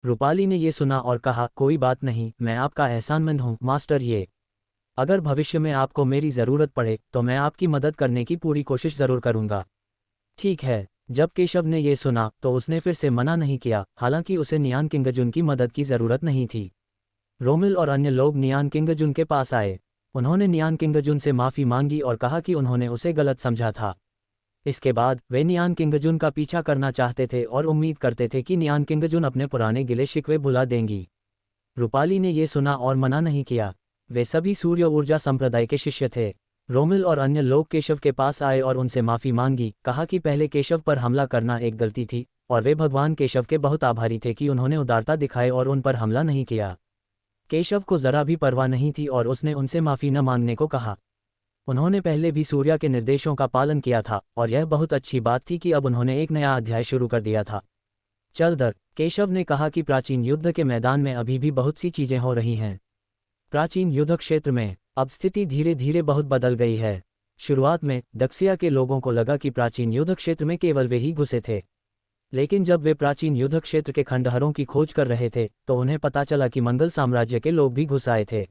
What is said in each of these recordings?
रूपाली ने ये सुना और कहा, कोई बात नहीं, मैं आपका एहसानमंद हूँ मास्टर। ये अगर भविष्य में आपको मेरी ज़रूरत पड़े तो मैं आपकी मदद करने की पूरी कोशिश ज़रूर करूँगा। ठीक है। जब केशव ने ये सुना तो उसने फिर से मना नहीं किया, हालांकि उसे नियान किंगजुन की मदद की ज़रूरत नहीं थी। रोमिल और अन्य लोग नियान किंगजुन के पास आए। उन्होंने नियान किंगजुन से माफ़ी मांगी और कहा कि उन्होंने उसे गलत समझा था। इसके बाद वे नियान किंगजुन का पीछा करना चाहते थे और उम्मीद करते थे कि नियान किंगजुन अपने पुराने गिले शिकवे भुला देंगी। रूपाली ने ये सुना और मना नहीं किया। वे सभी सूर्य ऊर्जा संप्रदाय के शिष्य थे। रोमिल और अन्य लोग केशव के पास आए और उनसे माफ़ी मांगी, कहा कि पहले केशव पर हमला करना एक गलती थी और वे भगवान केशव के बहुत आभारी थे कि उन्होंने उदारता दिखाई और उन पर हमला नहीं किया। केशव को ज़रा भी परवाह नहीं थी और उसने उनसे माफ़ी न मांगने को कहा। उन्होंने पहले भी सूर्या के निर्देशों का पालन किया था और यह बहुत अच्छी बात थी कि अब उन्होंने एक नया अध्याय शुरू कर दिया था। चल दर, केशव ने कहा कि प्राचीन युद्ध के मैदान में अभी भी बहुत सी चीज़ें हो रही हैं। प्राचीन युद्ध क्षेत्र में अब स्थिति धीरे धीरे बहुत बदल गई है। शुरुआत में दक्षिया के लोगों को लगा कि प्राचीन युद्ध क्षेत्र में केवल वे ही घुसे थे, लेकिन जब वे प्राचीन युद्ध क्षेत्र के खंडहरों की खोज कर रहे थे तो उन्हें पता चला कि मंगल साम्राज्य के लोग भी घुस आए थे।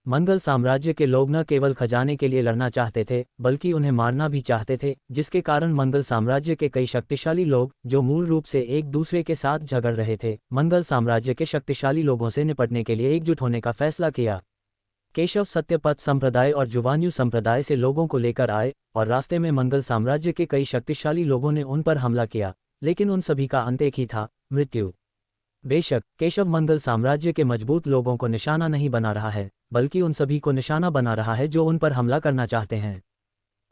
मंगल साम्राज्य के लोग न केवल खजाने के लिए लड़ना चाहते थे बल्कि उन्हें मारना भी चाहते थे, जिसके कारण मंगल साम्राज्य के कई शक्तिशाली लोग, जो मूल रूप से एक दूसरे के साथ झगड़ रहे थे, मंगल साम्राज्य के शक्तिशाली लोगों से निपटने के लिए एकजुट होने का फैसला किया। केशव सत्यपथ संप्रदाय और जुवान्यू संप्रदाय से लोगों को लेकर आए और रास्ते में मंगल साम्राज्य के कई शक्तिशाली लोगों ने उन पर हमला किया, लेकिन उन सभी का अंत एक ही था, मृत्यु। बेशक केशव मंगल साम्राज्य के मजबूत लोगों को निशाना नहीं बना रहा है, बल्कि उन सभी को निशाना बना रहा है जो उन पर हमला करना चाहते हैं।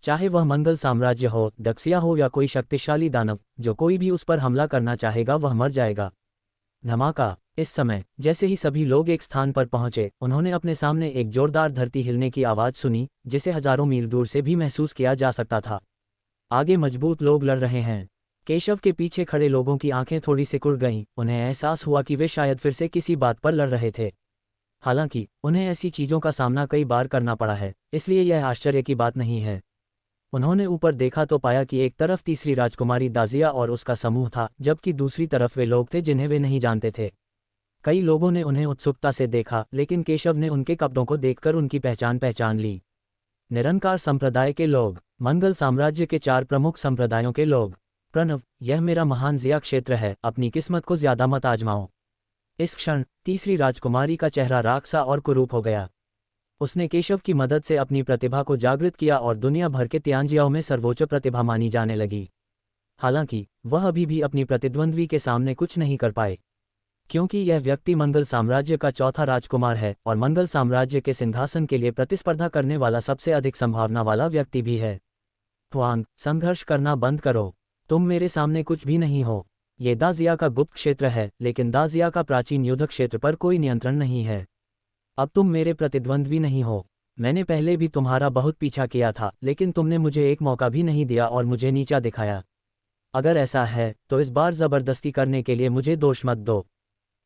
चाहे वह मंगल साम्राज्य हो, दक्षिया हो या कोई शक्तिशाली दानव, जो कोई भी उस पर हमला करना चाहेगा वह मर जाएगा। धमाका। इस समय जैसे ही सभी लोग एक स्थान पर पहुंचे, उन्होंने अपने सामने एक जोरदार धरती हिलने की आवाज़ सुनी, जिसे हजारों मील दूर से भी महसूस किया जा सकता था। आगे मजबूत लोग लड़ रहे हैं। केशव के पीछे खड़े लोगों की आंखें थोड़ी सिकुड़ गईं, उन्हें एहसास हुआ कि वे शायद फिर से किसी बात पर लड़ रहे थे। हालांकि उन्हें ऐसी चीज़ों का सामना कई बार करना पड़ा है, इसलिए यह आश्चर्य की बात नहीं है। उन्होंने ऊपर देखा तो पाया कि एक तरफ तीसरी राजकुमारी दाजिया और उसका समूह था, जबकि दूसरी तरफ वे लोग थे जिन्हें वे नहीं जानते थे। कई लोगों ने उन्हें उत्सुकता से देखा, लेकिन केशव ने उनके कपड़ों को देखकर उनकी पहचान ली। निरंकार संप्रदाय के लोग, मंगल साम्राज्य के 4 प्रमुख संप्रदायों के लोग। प्रणव, यह मेरा महान जिया क्षेत्र है, अपनी किस्मत को ज्यादा मत आजमाओ। इस क्षण तीसरी राजकुमारी का चेहरा राख और कुरूप हो गया। उसने केशव की मदद से अपनी प्रतिभा को जागृत किया और दुनिया भर के त्यांजियाओं में सर्वोच्च प्रतिभा मानी जाने लगी। हालांकि वह अभी भी अपनी प्रतिद्वंद्वी के सामने कुछ नहीं कर पाए, क्योंकि यह व्यक्ति मंगल साम्राज्य का चौथा राजकुमार है और मंगल साम्राज्य के सिंहासन के लिए प्रतिस्पर्धा करने वाला सबसे अधिक संभावना वाला व्यक्ति भी है। हुआंग, संघर्ष करना बंद करो, तुम मेरे सामने कुछ भी नहीं हो। ये दाजिया का गुप्त क्षेत्र है, लेकिन दाजिया का प्राचीन युद्ध क्षेत्र पर कोई नियंत्रण नहीं है। अब तुम मेरे प्रतिद्वंद्वी नहीं हो। मैंने पहले भी तुम्हारा बहुत पीछा किया था, लेकिन तुमने मुझे एक मौका भी नहीं दिया और मुझे नीचा दिखाया। अगर ऐसा है तो इस बार जबरदस्ती करने के लिए मुझे दोष मत दो।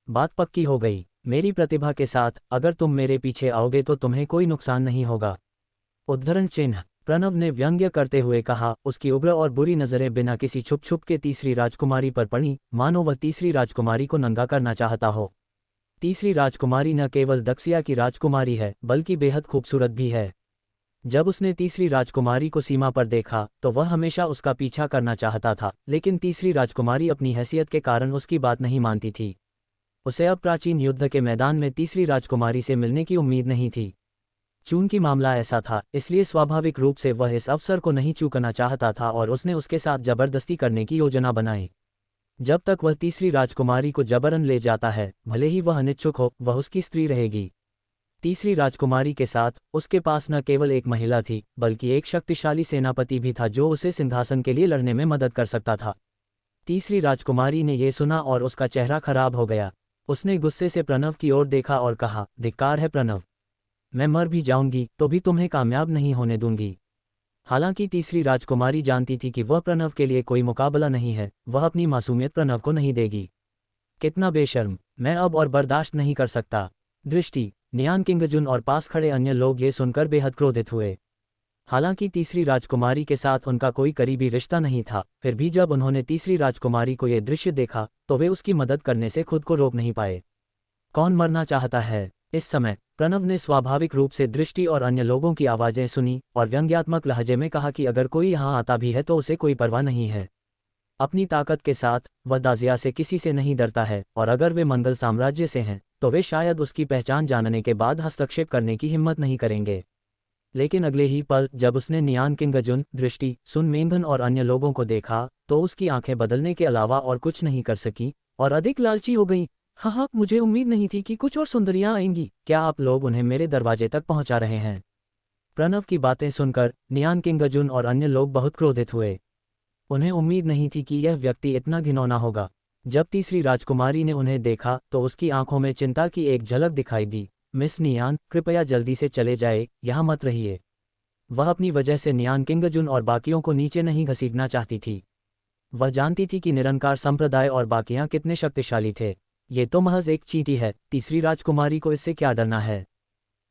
बात पक्की हो गई। मेरी प्रतिभा के साथ अगर तुम मेरे पीछे आओगे तो तुम्हें कोई नुकसान नहीं होगा। उद्धरण चिन्ह। प्रणव ने व्यंग्य करते हुए कहा, उसकी उग्र और बुरी नज़रें बिना किसी छुप के तीसरी राजकुमारी पर पड़ी, मानो वह तीसरी राजकुमारी को नंगा करना चाहता हो। तीसरी राजकुमारी न केवल दक्षिया की राजकुमारी है, बल्कि बेहद खूबसूरत भी है। जब उसने तीसरी राजकुमारी को सीमा पर देखा तो वह हमेशा उसका पीछा करना चाहता था, लेकिन तीसरी राजकुमारी अपनी हैसियत के कारण उसकी बात नहीं मानती थी। उसे अब प्राचीन युद्ध के मैदान में तीसरी राजकुमारी से मिलने की उम्मीद नहीं थी। चूंकि मामला ऐसा था, इसलिए स्वाभाविक रूप से वह इस अवसर को नहीं चूकना चाहता था और उसने उसके साथ जबरदस्ती करने की योजना बनाई। जब तक वह तीसरी राजकुमारी को जबरन ले जाता है, भले ही वह अनिच्छुक हो, वह उसकी स्त्री रहेगी। तीसरी राजकुमारी के साथ उसके पास न केवल एक महिला थी, बल्कि एक शक्तिशाली सेनापति भी था जो उसे सिंहासन के लिए लड़ने में मदद कर सकता था। तीसरी राजकुमारी ने यह सुना और उसका चेहरा खराब हो गया। उसने गुस्से से प्रणव की ओर देखा और कहा, धिक्कार है प्रणव, मैं मर भी जाऊंगी तो भी तुम्हें कामयाब नहीं होने दूंगी। हालांकि तीसरी राजकुमारी जानती थी कि वह प्रणव के लिए कोई मुकाबला नहीं है, वह अपनी मासूमियत प्रणव को नहीं देगी। कितना बेशर्म, मैं अब और बर्दाश्त नहीं कर सकता। दृष्टि। नियान किंगजुन और पास खड़े अन्य लोग ये सुनकर बेहद क्रोधित हुए। हालांकि तीसरी राजकुमारी के साथ उनका कोई करीबी रिश्ता नहीं था, फिर भी जब उन्होंने तीसरी राजकुमारी को यह दृश्य देखा तो वे उसकी मदद करने से खुद को रोक नहीं पाए। कौन मरना चाहता है? इस समय प्रणव ने स्वाभाविक रूप से दृष्टि और अन्य लोगों की आवाज़ें सुनी और व्यंग्यात्मक लहजे में कहा कि अगर कोई यहाँ आता भी है तो उसे कोई परवाह नहीं है। अपनी ताकत के साथ वह दाजिया से किसी से नहीं डरता है, और अगर वे मंगल साम्राज्य से हैं तो वे शायद उसकी पहचान जानने के बाद हस्तक्षेप करने की हिम्मत नहीं करेंगे। लेकिन अगले ही पल जब उसने नियान किंगजुन, दृष्टि, सुन मेंघन और अन्य लोगों को देखा तो उसकी आंखें बदलने के अलावा और कुछ नहीं कर सकी और अधिक लालची हो गई। हाँ, मुझे उम्मीद नहीं थी कि कुछ और सुंदरियां आएंगी। क्या आप लोग उन्हें मेरे दरवाजे तक पहुंचा रहे हैं? प्रणव की बातें सुनकर नियान किंगजुन और अन्य लोग बहुत क्रोधित हुए। उन्हें उम्मीद नहीं थी कि यह व्यक्ति इतना घिनौना होगा। जब तीसरी राजकुमारी ने उन्हें देखा तो उसकी आंखों में चिंता की एक झलक दिखाई दी। मिस नियान, कृपया जल्दी से चले जाए, यहाँ मत रहिए। वह अपनी वजह से नियान किंगजुन और बाकियों को नीचे नहीं घसीटना चाहती थी। वह जानती थी कि निरंकार संप्रदाय और बाकियां कितने शक्तिशाली थे। ये तो महज एक चींटी है, तीसरी राजकुमारी को इससे क्या डरना है?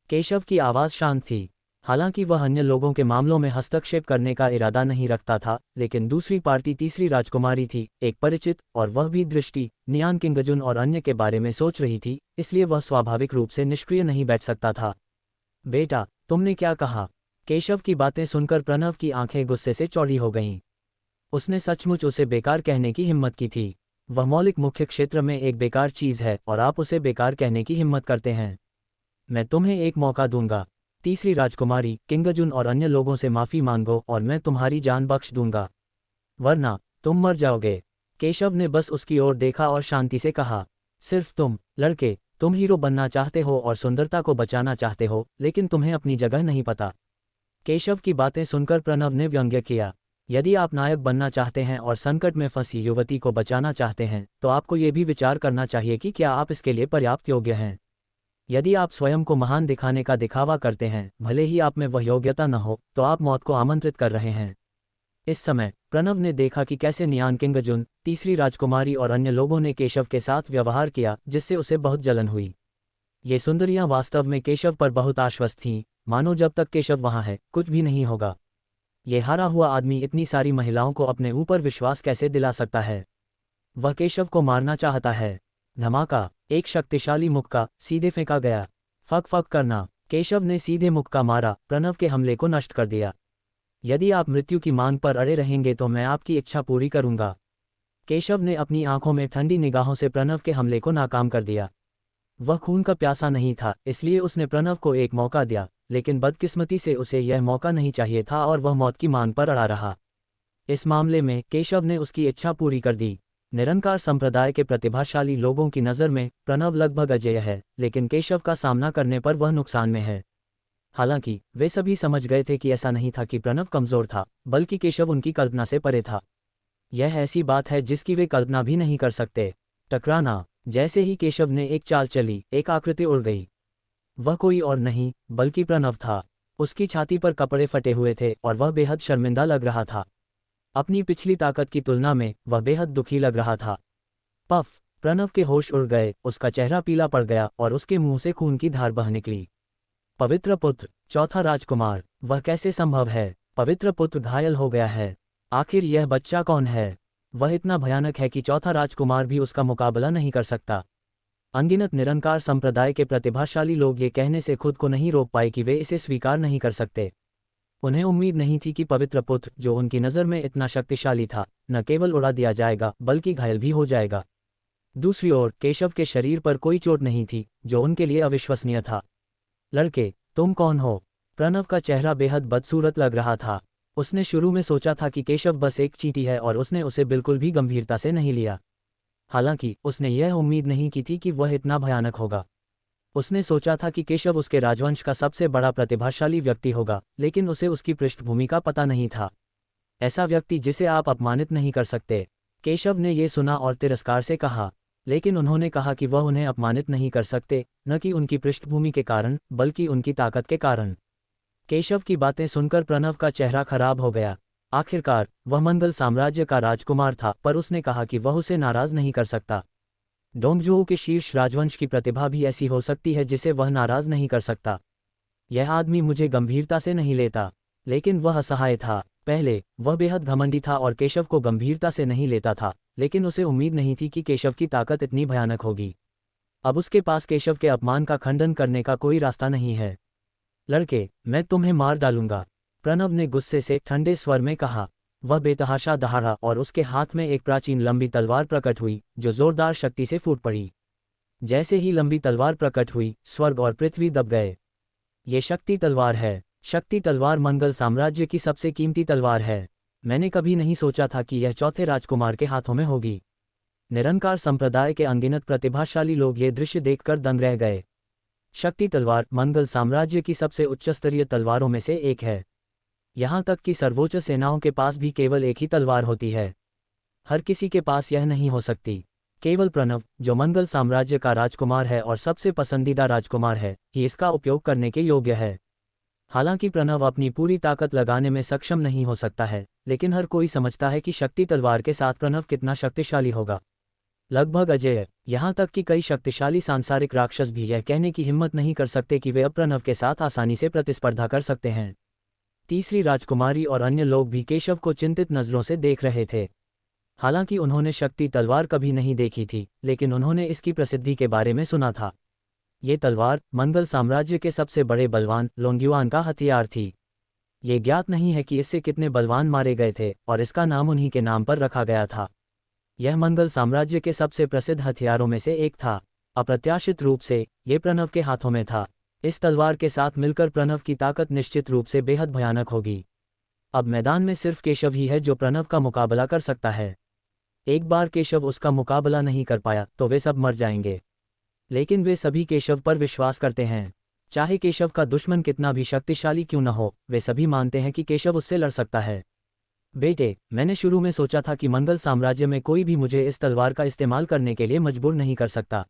केशव की आवाज़ शांत थी। हालांकि वह अन्य लोगों के मामलों में हस्तक्षेप करने का इरादा नहीं रखता था, लेकिन दूसरी पार्टी तीसरी राजकुमारी थी, एक परिचित, और वह भी दृष्टि, नियान किंगजुन और अन्य के बारे में सोच रही थी, इसलिए वह स्वाभाविक रूप से निष्क्रिय नहीं बैठ सकता था। बेटा, तुमने क्या कहा? केशव की बातें सुनकर प्रणव की आंखें गुस्से से चौड़ी हो गईं। उसने सचमुच उसे बेकार कहने की हिम्मत की थी। वह मौलिक मुख्य क्षेत्र में एक बेकार चीज़ है और आप उसे बेकार कहने की हिम्मत करते हैं। मैं तुम्हें एक मौका दूंगा। तीसरी राजकुमारी, किंगजुन और अन्य लोगों से माफ़ी मांगो और मैं तुम्हारी जान बख्श दूंगा, वरना तुम मर जाओगे। केशव ने बस उसकी ओर देखा और शांति से कहा, सिर्फ तुम, लड़के, तुम हीरो बनना चाहते हो और सुंदरता को बचाना चाहते हो, लेकिन तुम्हें अपनी जगह नहीं पता। केशव की बातें सुनकर प्रणव ने व्यंग्य किया, यदि आप नायक बनना चाहते हैं और संकट में फंसी युवती को बचाना चाहते हैं तो आपको ये भी विचार करना चाहिए कि क्या आप इसके लिए पर्याप्त योग्य हैं। यदि आप स्वयं को महान दिखाने का दिखावा करते हैं, भले ही आप में वह योग्यता न हो, तो आप मौत को आमंत्रित कर रहे हैं। इस समय प्रणव ने देखा कि कैसे नियान किंगजुन, तीसरी राजकुमारी और अन्य लोगों ने केशव के साथ व्यवहार किया, जिससे उसे बहुत जलन हुई। ये सुंदरियां वास्तव में केशव पर बहुत आश्वस्त थीं, मानो जब तक केशव वहां है कुछ भी नहीं होगा। ये हारा हुआ आदमी इतनी सारी महिलाओं को अपने ऊपर विश्वास कैसे दिला सकता है? वह केशव को मारना चाहता है। धमाका, एक शक्तिशाली मुक्का सीधे फेंका गया। फक फक करना, केशव ने सीधे मुक्का मारा, प्रणव के हमले को नष्ट कर दिया। यदि आप मृत्यु की मांग पर अड़े रहेंगे तो मैं आपकी इच्छा पूरी करूंगा। केशव ने अपनी आंखों में ठंडी निगाहों से प्रणव के हमले को नाकाम कर दिया। वह खून का प्यासा नहीं था, इसलिए उसने प्रणव को एक मौका दिया, लेकिन बदकिस्मती से उसे यह मौका नहीं चाहिए था और वह मौत की मांग पर अड़ा रहा। इस मामले में केशव ने उसकी इच्छा पूरी कर दी। निरंकार संप्रदाय के प्रतिभाशाली लोगों की नज़र में प्रणव लगभग अजेय है, लेकिन केशव का सामना करने पर वह नुकसान में है। हालांकि वे सभी समझ गए थे कि ऐसा नहीं था कि प्रणव कमज़ोर था, बल्कि केशव उनकी कल्पना से परे था। यह ऐसी बात है जिसकी वे कल्पना भी नहीं कर सकते। टकराना, जैसे ही केशव ने एक चाल चली, एक आकृति उड़ गई। वह कोई और नहीं बल्कि प्रणव था। उसकी छाती पर कपड़े फटे हुए थे और वह बेहद शर्मिंदा लग रहा था। अपनी पिछली ताकत की तुलना में वह बेहद दुखी लग रहा था। पफ, प्रणव के होश उड़ गए, उसका चेहरा पीला पड़ गया और उसके मुंह से खून की धार बह निकली। पवित्र पुत्र, चौथा राजकुमार, वह कैसे संभव है? पवित्र पुत्र घायल हो गया है। आखिर यह बच्चा कौन है? वह इतना भयानक है कि चौथा राजकुमार भी उसका मुकाबला नहीं कर सकता। अनगिनत निरंकार संप्रदाय के प्रतिभाशाली लोग ये कहने से खुद को नहीं रोक पाए कि वे इसे स्वीकार नहीं कर सकते। उन्हें उम्मीद नहीं थी कि पवित्र पुत्र, जो उनकी नज़र में इतना शक्तिशाली था, न केवल उड़ा दिया जाएगा बल्कि घायल भी हो जाएगा। दूसरी ओर केशव के शरीर पर कोई चोट नहीं थी, जो उनके लिए अविश्वसनीय था। लड़के, तुम कौन हो? प्रणव का चेहरा बेहद बदसूरत लग रहा था। उसने शुरू में सोचा था कि केशव बस एक चींटी है और उसने उसे बिल्कुल भी गंभीरता से नहीं लिया। हालांकि उसने यह उम्मीद नहीं की थी कि वह इतना भयानक होगा। उसने सोचा था कि केशव उसके राजवंश का सबसे बड़ा प्रतिभाशाली व्यक्ति होगा, लेकिन उसे उसकी पृष्ठभूमि का पता नहीं था। ऐसा व्यक्ति जिसे आप अपमानित नहीं कर सकते। केशव ने यह सुना और तिरस्कार से कहा, लेकिन उन्होंने कहा कि वह उन्हें अपमानित नहीं कर सकते, न कि उनकी पृष्ठभूमि के कारण बल्कि उनकी ताकत के कारण। केशव की बातें सुनकर प्रणव का चेहरा खराब हो गया। आखिरकार वह मंगल साम्राज्य का राजकुमार था, पर उसने कहा कि वह उसे नाराज नहीं कर सकता। डोंगजोऊ के शीर्ष राजवंश की प्रतिभा भी ऐसी हो सकती है जिसे वह नाराज नहीं कर सकता। यह आदमी मुझे गंभीरता से नहीं लेता। लेकिन वह असहाय था। पहले वह बेहद घमंडी था और केशव को गंभीरता से नहीं लेता था, लेकिन उसे उम्मीद नहीं थी कि केशव की ताकत इतनी भयानक होगी। अब उसके पास केशव के अपमान का खंडन करने का कोई रास्ता नहीं है। लड़के, मैं तुम्हें मार डालूंगा, प्रणव ने गुस्से से ठंडे स्वर में कहा। वह बेतहाशा दहाड़ा और उसके हाथ में एक प्राचीन लंबी तलवार प्रकट हुई, जो जोरदार शक्ति से फूट पड़ी। जैसे ही लंबी तलवार प्रकट हुई, स्वर्ग और पृथ्वी दब गए। ये शक्ति तलवार है। शक्ति तलवार मंगल साम्राज्य की सबसे कीमती तलवार है। मैंने कभी नहीं सोचा था कि यह चौथे राजकुमार के हाथों में होगी। निरंकार संप्रदाय के अनगिनत प्रतिभाशाली लोग ये दृश्य देखकर दंग रह गए। शक्ति तलवार मंगल साम्राज्य की सबसे उच्चस्तरीय तलवारों में से एक है। यहाँ तक कि सर्वोच्च सेनाओं के पास भी केवल एक ही तलवार होती है। हर किसी के पास यह नहीं हो सकती। केवल प्रणव, जो मंगल साम्राज्य का राजकुमार है और सबसे पसंदीदा राजकुमार है, ही इसका उपयोग करने के योग्य है। हालांकि प्रणव अपनी पूरी ताकत लगाने में सक्षम नहीं हो सकता है, लेकिन हर कोई समझता है कि शक्ति तलवार के साथ प्रणव कितना शक्तिशाली होगा। लगभग अजेय। यहाँ तक कि कई शक्तिशाली सांसारिक राक्षस भी यह कहने की हिम्मत नहीं कर सकते कि वे अब प्रणव के साथ आसानी से प्रतिस्पर्धा कर सकते हैं। तीसरी राजकुमारी और अन्य लोग भी केशव को चिंतित नज़रों से देख रहे थे। हालांकि उन्होंने शक्ति तलवार कभी नहीं देखी थी, लेकिन उन्होंने इसकी प्रसिद्धि के बारे में सुना था। ये तलवार मंगल साम्राज्य के सबसे बड़े बलवान लोंग्युआन का हथियार थी। ये ज्ञात नहीं है कि इससे कितने बलवान मारे गए थे और इसका नाम उन्हीं के नाम पर रखा गया था। यह मंगल साम्राज्य के सबसे प्रसिद्ध हथियारों में से एक था। अप्रत्याशित रूप से ये प्रणव के हाथों में था। इस तलवार के साथ मिलकर प्रणव की ताकत निश्चित रूप से बेहद भयानक होगी। अब मैदान में सिर्फ केशव ही है जो प्रणव का मुकाबला कर सकता है। एक बार केशव उसका मुकाबला नहीं कर पाया तो वे सब मर जाएंगे। लेकिन वे सभी केशव पर विश्वास करते हैं। चाहे केशव का दुश्मन कितना भी शक्तिशाली क्यों न हो, वे सभी मानते हैं कि केशव उससे लड़ सकता है। बेटे, मैंने शुरू में सोचा था कि मंगल साम्राज्य में कोई भी मुझे इस तलवार का इस्तेमाल करने के लिए मजबूर नहीं कर सकता।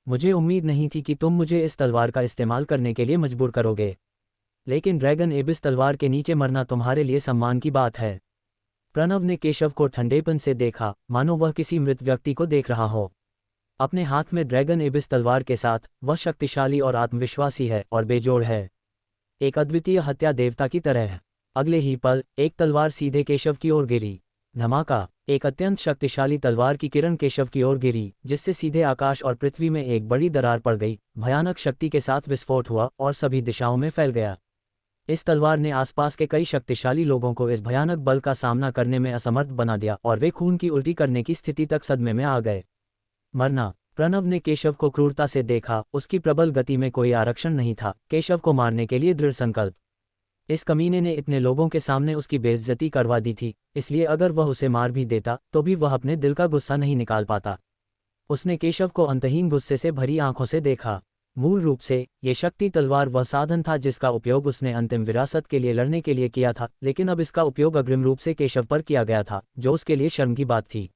मुझे उम्मीद नहीं थी कि तुम मुझे इस तलवार का इस्तेमाल करने के लिए मजबूर करोगे। लेकिन ड्रैगन एबिस तलवार के नीचे मरना तुम्हारे लिए सम्मान की बात है। प्रणव ने केशव को ठंडेपन से देखा, मानो वह किसी मृत व्यक्ति को देख रहा हो। अपने हाथ में ड्रैगन एबिस तलवार के साथ वह शक्तिशाली और आत्मविश्वासी है और बेजोड़ है, एक अद्वितीय हत्या देवता की तरह है। अगले ही पल एक तलवार सीधे केशव की ओर गिरी। धमाका! एक अत्यंत शक्तिशाली तलवार की किरण केशव की ओर गिरी, जिससे सीधे आकाश और पृथ्वी में एक बड़ी दरार पड़ गई। भयानक शक्ति के साथ विस्फोट हुआ और सभी दिशाओं में फैल गया। इस तलवार ने आसपास के कई शक्तिशाली लोगों को इस भयानक बल का सामना करने में असमर्थ बना दिया और वे खून की उल्टी करने की स्थिति तक सदमे में आ गए। मरना! प्रणव ने केशव को क्रूरता से देखा। उसकी प्रबल गति में कोई आरक्षण नहीं था। केशव को मारने के लिए दृढ़ संकल्प। इस कमीने ने इतने लोगों के सामने उसकी बेइज्जती करवा दी थी, इसलिए अगर वह उसे मार भी देता तो भी वह अपने दिल का गुस्सा नहीं निकाल पाता। उसने केशव को अंतहीन गुस्से से भरी आंखों से देखा। मूल रूप से ये शक्ति तलवार वह साधन था जिसका उपयोग उसने अंतिम विरासत के लिए लड़ने के लिए किया था, लेकिन अब इसका उपयोग अग्रिम रूप से केशव पर किया गया था, जो उसके लिए शर्म की बात थी।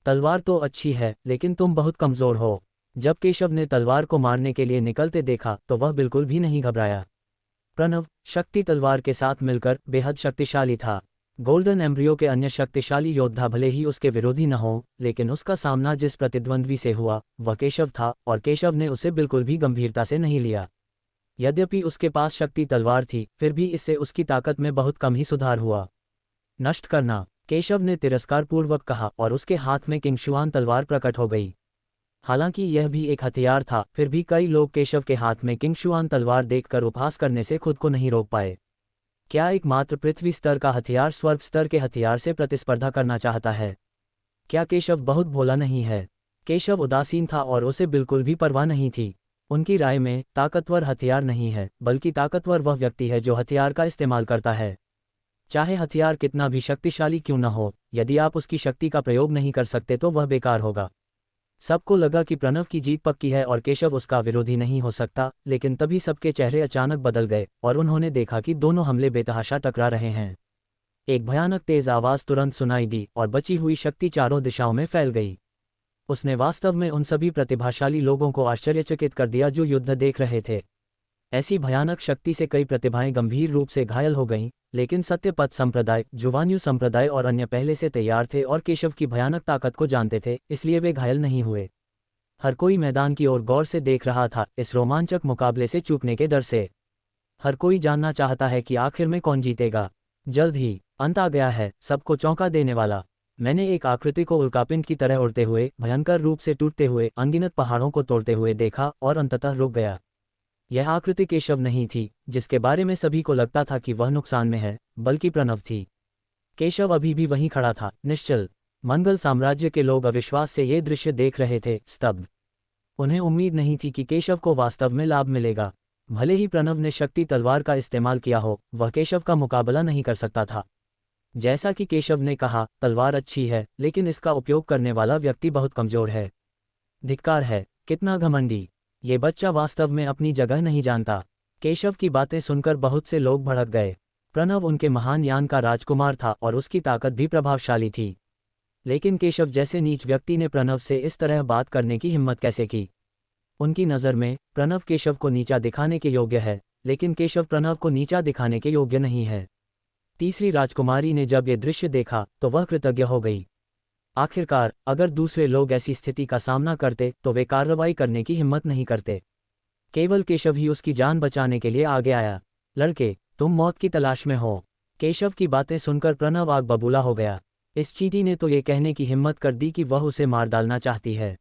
तलवार तो अच्छी है, लेकिन तुम बहुत कमज़ोर हो। जब केशव ने तलवार को मारने के लिए निकलते देखा तो वह बिल्कुल भी नहीं घबराया। प्रणव शक्ति तलवार के साथ मिलकर बेहद शक्तिशाली था। गोल्डन एम्ब्रियो के अन्य शक्तिशाली योद्धा भले ही उसके विरोधी न हो, लेकिन उसका सामना जिस प्रतिद्वंद्वी से हुआ वह केशव था, और केशव ने उसे बिल्कुल भी गंभीरता से नहीं लिया। यद्यपि उसके पास शक्ति तलवार थी, फिर भी इससे उसकी ताकत में बहुत कम ही सुधार हुआ। नष्ट करना! केशव ने तिरस्कारपूर्वक कहा और उसके हाथ में किंगशुआन तलवार प्रकट हो गई। हालांकि यह भी एक हथियार था, फिर भी कई लोग केशव के हाथ में किंगशुआन तलवार देखकर उपहास करने से खुद को नहीं रोक पाए। क्या एकमात्र पृथ्वी स्तर का हथियार स्वर्ग स्तर के हथियार से प्रतिस्पर्धा करना चाहता है? क्या केशव बहुत भोला नहीं है? केशव उदासीन था और उसे बिल्कुल भी परवाह नहीं थी। उनकी राय में ताकतवर हथियार नहीं है, बल्कि ताकतवर वह व्यक्ति है जो हथियार का इस्तेमाल करता है। चाहे हथियार कितना भी शक्तिशाली क्यों न हो, यदि आप उसकी शक्ति का प्रयोग नहीं कर सकते तो वह बेकार होगा। सबको लगा कि प्रणव की जीत पक्की है और केशव उसका विरोधी नहीं हो सकता, लेकिन तभी सबके चेहरे अचानक बदल गए और उन्होंने देखा कि दोनों हमले बेतहाशा टकरा रहे हैं। एक भयानक तेज आवाज़ तुरंत सुनाई दी और बची हुई शक्ति चारों दिशाओं में फैल गई। उसने वास्तव में उन सभी प्रतिभाशाली लोगों को आश्चर्यचकित कर दिया जो युद्ध देख रहे थे। ऐसी भयानक शक्ति से कई प्रतिभाएं गंभीर रूप से घायल हो गईं, लेकिन सत्यपथ संप्रदाय, जुवान्यू संप्रदाय और अन्य पहले से तैयार थे और केशव की भयानक ताकत को जानते थे, इसलिए वे घायल नहीं हुए। हर कोई मैदान की ओर गौर से देख रहा था, इस रोमांचक मुकाबले से चूकने के डर से। हर कोई जानना चाहता है कि आखिर में कौन जीतेगा। जल्द ही अंत आ गया है, सबको चौंका देने वाला। मैंने एक आकृति को उल्कापिंड की तरह उड़ते हुए, भयंकर रूप से टूटते हुए, अनगिनत पहाड़ों को तोड़ते हुए देखा और अंततः रुक गया। यह आकृति केशव नहीं थी, जिसके बारे में सभी को लगता था कि वह नुकसान में है, बल्कि प्रणव थी। केशव अभी भी वहीं खड़ा था, निश्चल। मंगल साम्राज्य के लोग अविश्वास से ये दृश्य देख रहे थे, स्तब्ध। उन्हें उम्मीद नहीं थी कि केशव को वास्तव में लाभ मिलेगा। भले ही प्रणव ने शक्ति तलवार का इस्तेमाल किया हो, वह केशव का मुकाबला नहीं कर सकता था। जैसा कि केशव ने कहा, तलवार अच्छी है, लेकिन इसका उपयोग करने वाला व्यक्ति बहुत कमजोर है। धिक्कार है, कितना घमंडी। ये बच्चा वास्तव में अपनी जगह नहीं जानता। केशव की बातें सुनकर बहुत से लोग भड़क गए। प्रणव उनके महान यान का राजकुमार था और उसकी ताकत भी प्रभावशाली थी। लेकिन केशव जैसे नीच व्यक्ति ने प्रणव से इस तरह बात करने की हिम्मत कैसे की? उनकी नज़र में प्रणव केशव को नीचा दिखाने के योग्य है, लेकिन केशव प्रणव को नीचा दिखाने के योग्य नहीं है। तीसरी राजकुमारी ने जब ये दृश्य देखा तो वह कृतज्ञ हो गई। आखिरकार अगर दूसरे लोग ऐसी स्थिति का सामना करते तो वे कार्रवाई करने की हिम्मत नहीं करते। केवल केशव ही उसकी जान बचाने के लिए आगे आया। लड़के, तुम मौत की तलाश में हो। केशव की बातें सुनकर प्रणव आग बबूला हो गया। इस चींटी ने तो ये कहने की हिम्मत कर दी कि वह उसे मार डालना चाहती है।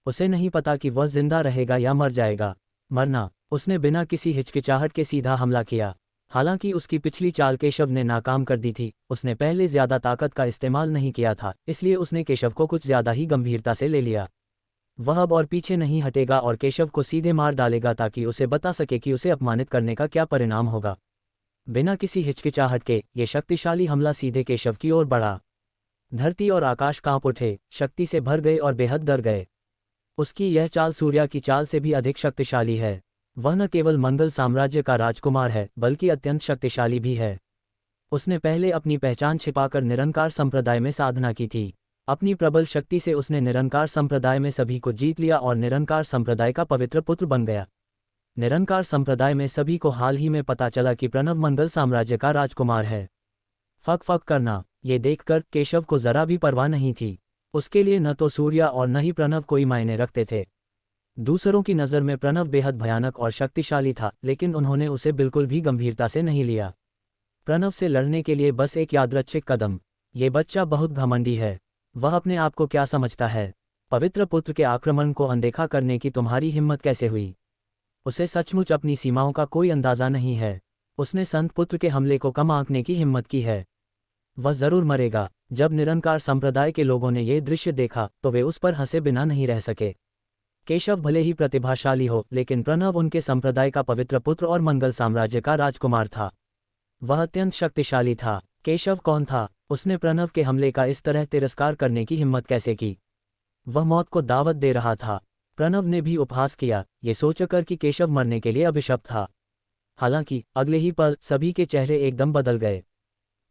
उसे नहीं पता कि वह जिंदा रहेगा या मर जाएगा। मरना। उसने बिना किसी हिचकिचाहट के सीधा हमला किया। हालांकि उसकी पिछली चाल केशव ने नाकाम कर दी थी। उसने पहले ज्यादा ताकत का इस्तेमाल नहीं किया था, इसलिए उसने केशव को कुछ ज्यादा ही गंभीरता से ले लिया। वह अब और पीछे नहीं हटेगा और केशव को सीधे मार डालेगा ताकि उसे बता सके कि उसे अपमानित करने का क्या परिणाम होगा। बिना किसी हिचकिचाहट के ये शक्तिशाली हमला सीधे केशव की ओर बढ़ा। धरती और आकाश कांप उठे, शक्ति से भर गए और बेहद डर गए। उसकी यह चाल सूर्या की चाल से भी अधिक शक्तिशाली है। वह न केवल मंगल साम्राज्य का राजकुमार है, बल्कि अत्यंत शक्तिशाली भी है। उसने पहले अपनी पहचान छिपाकर निरंकार संप्रदाय में साधना की थी। अपनी प्रबल शक्ति से उसने निरंकार संप्रदाय में सभी को जीत लिया और निरंकार संप्रदाय का पवित्र पुत्र बन गया। निरंकार संप्रदाय में सभी को हाल ही में पता चला कि प्रणव मंगल साम्राज्य का राजकुमार है। फक फक करना, ये देखकर केशव को जरा भी परवाह नहीं थी। उसके लिए न तो सूर्या और न ही प्रणव कोई मायने रखते थे। दूसरों की नज़र में प्रणव बेहद भयानक और शक्तिशाली था, लेकिन उन्होंने उसे बिल्कुल भी गंभीरता से नहीं लिया। प्रणव से लड़ने के लिए बस एक यादृच्छिक कदम। ये बच्चा बहुत घमंडी है। वह अपने आप को क्या समझता है? पवित्र पुत्र के आक्रमण को अनदेखा करने की तुम्हारी हिम्मत कैसे हुई? उसे सचमुच अपनी सीमाओं का कोई अंदाजा नहीं है। उसने संत पुत्र के हमले को कम आंकने की हिम्मत की है। वह जरूर मरेगा। जब निरंकार संप्रदाय के लोगों ने ये दृश्य देखा तो वे उस पर हंसे बिना नहीं रह सके। केशव भले ही प्रतिभाशाली हो, लेकिन प्रणव उनके संप्रदाय का पवित्र पुत्र और मंगल साम्राज्य का राजकुमार था। वह अत्यंत शक्तिशाली था। केशव कौन था? उसने प्रणव के हमले का इस तरह तिरस्कार करने की हिम्मत कैसे की? वह मौत को दावत दे रहा था। प्रणव ने भी उपहास किया, ये सोचकर कि केशव मरने के लिए अभिशप्त था। हालांकि अगले ही पल सभी के चेहरे एकदम बदल गए।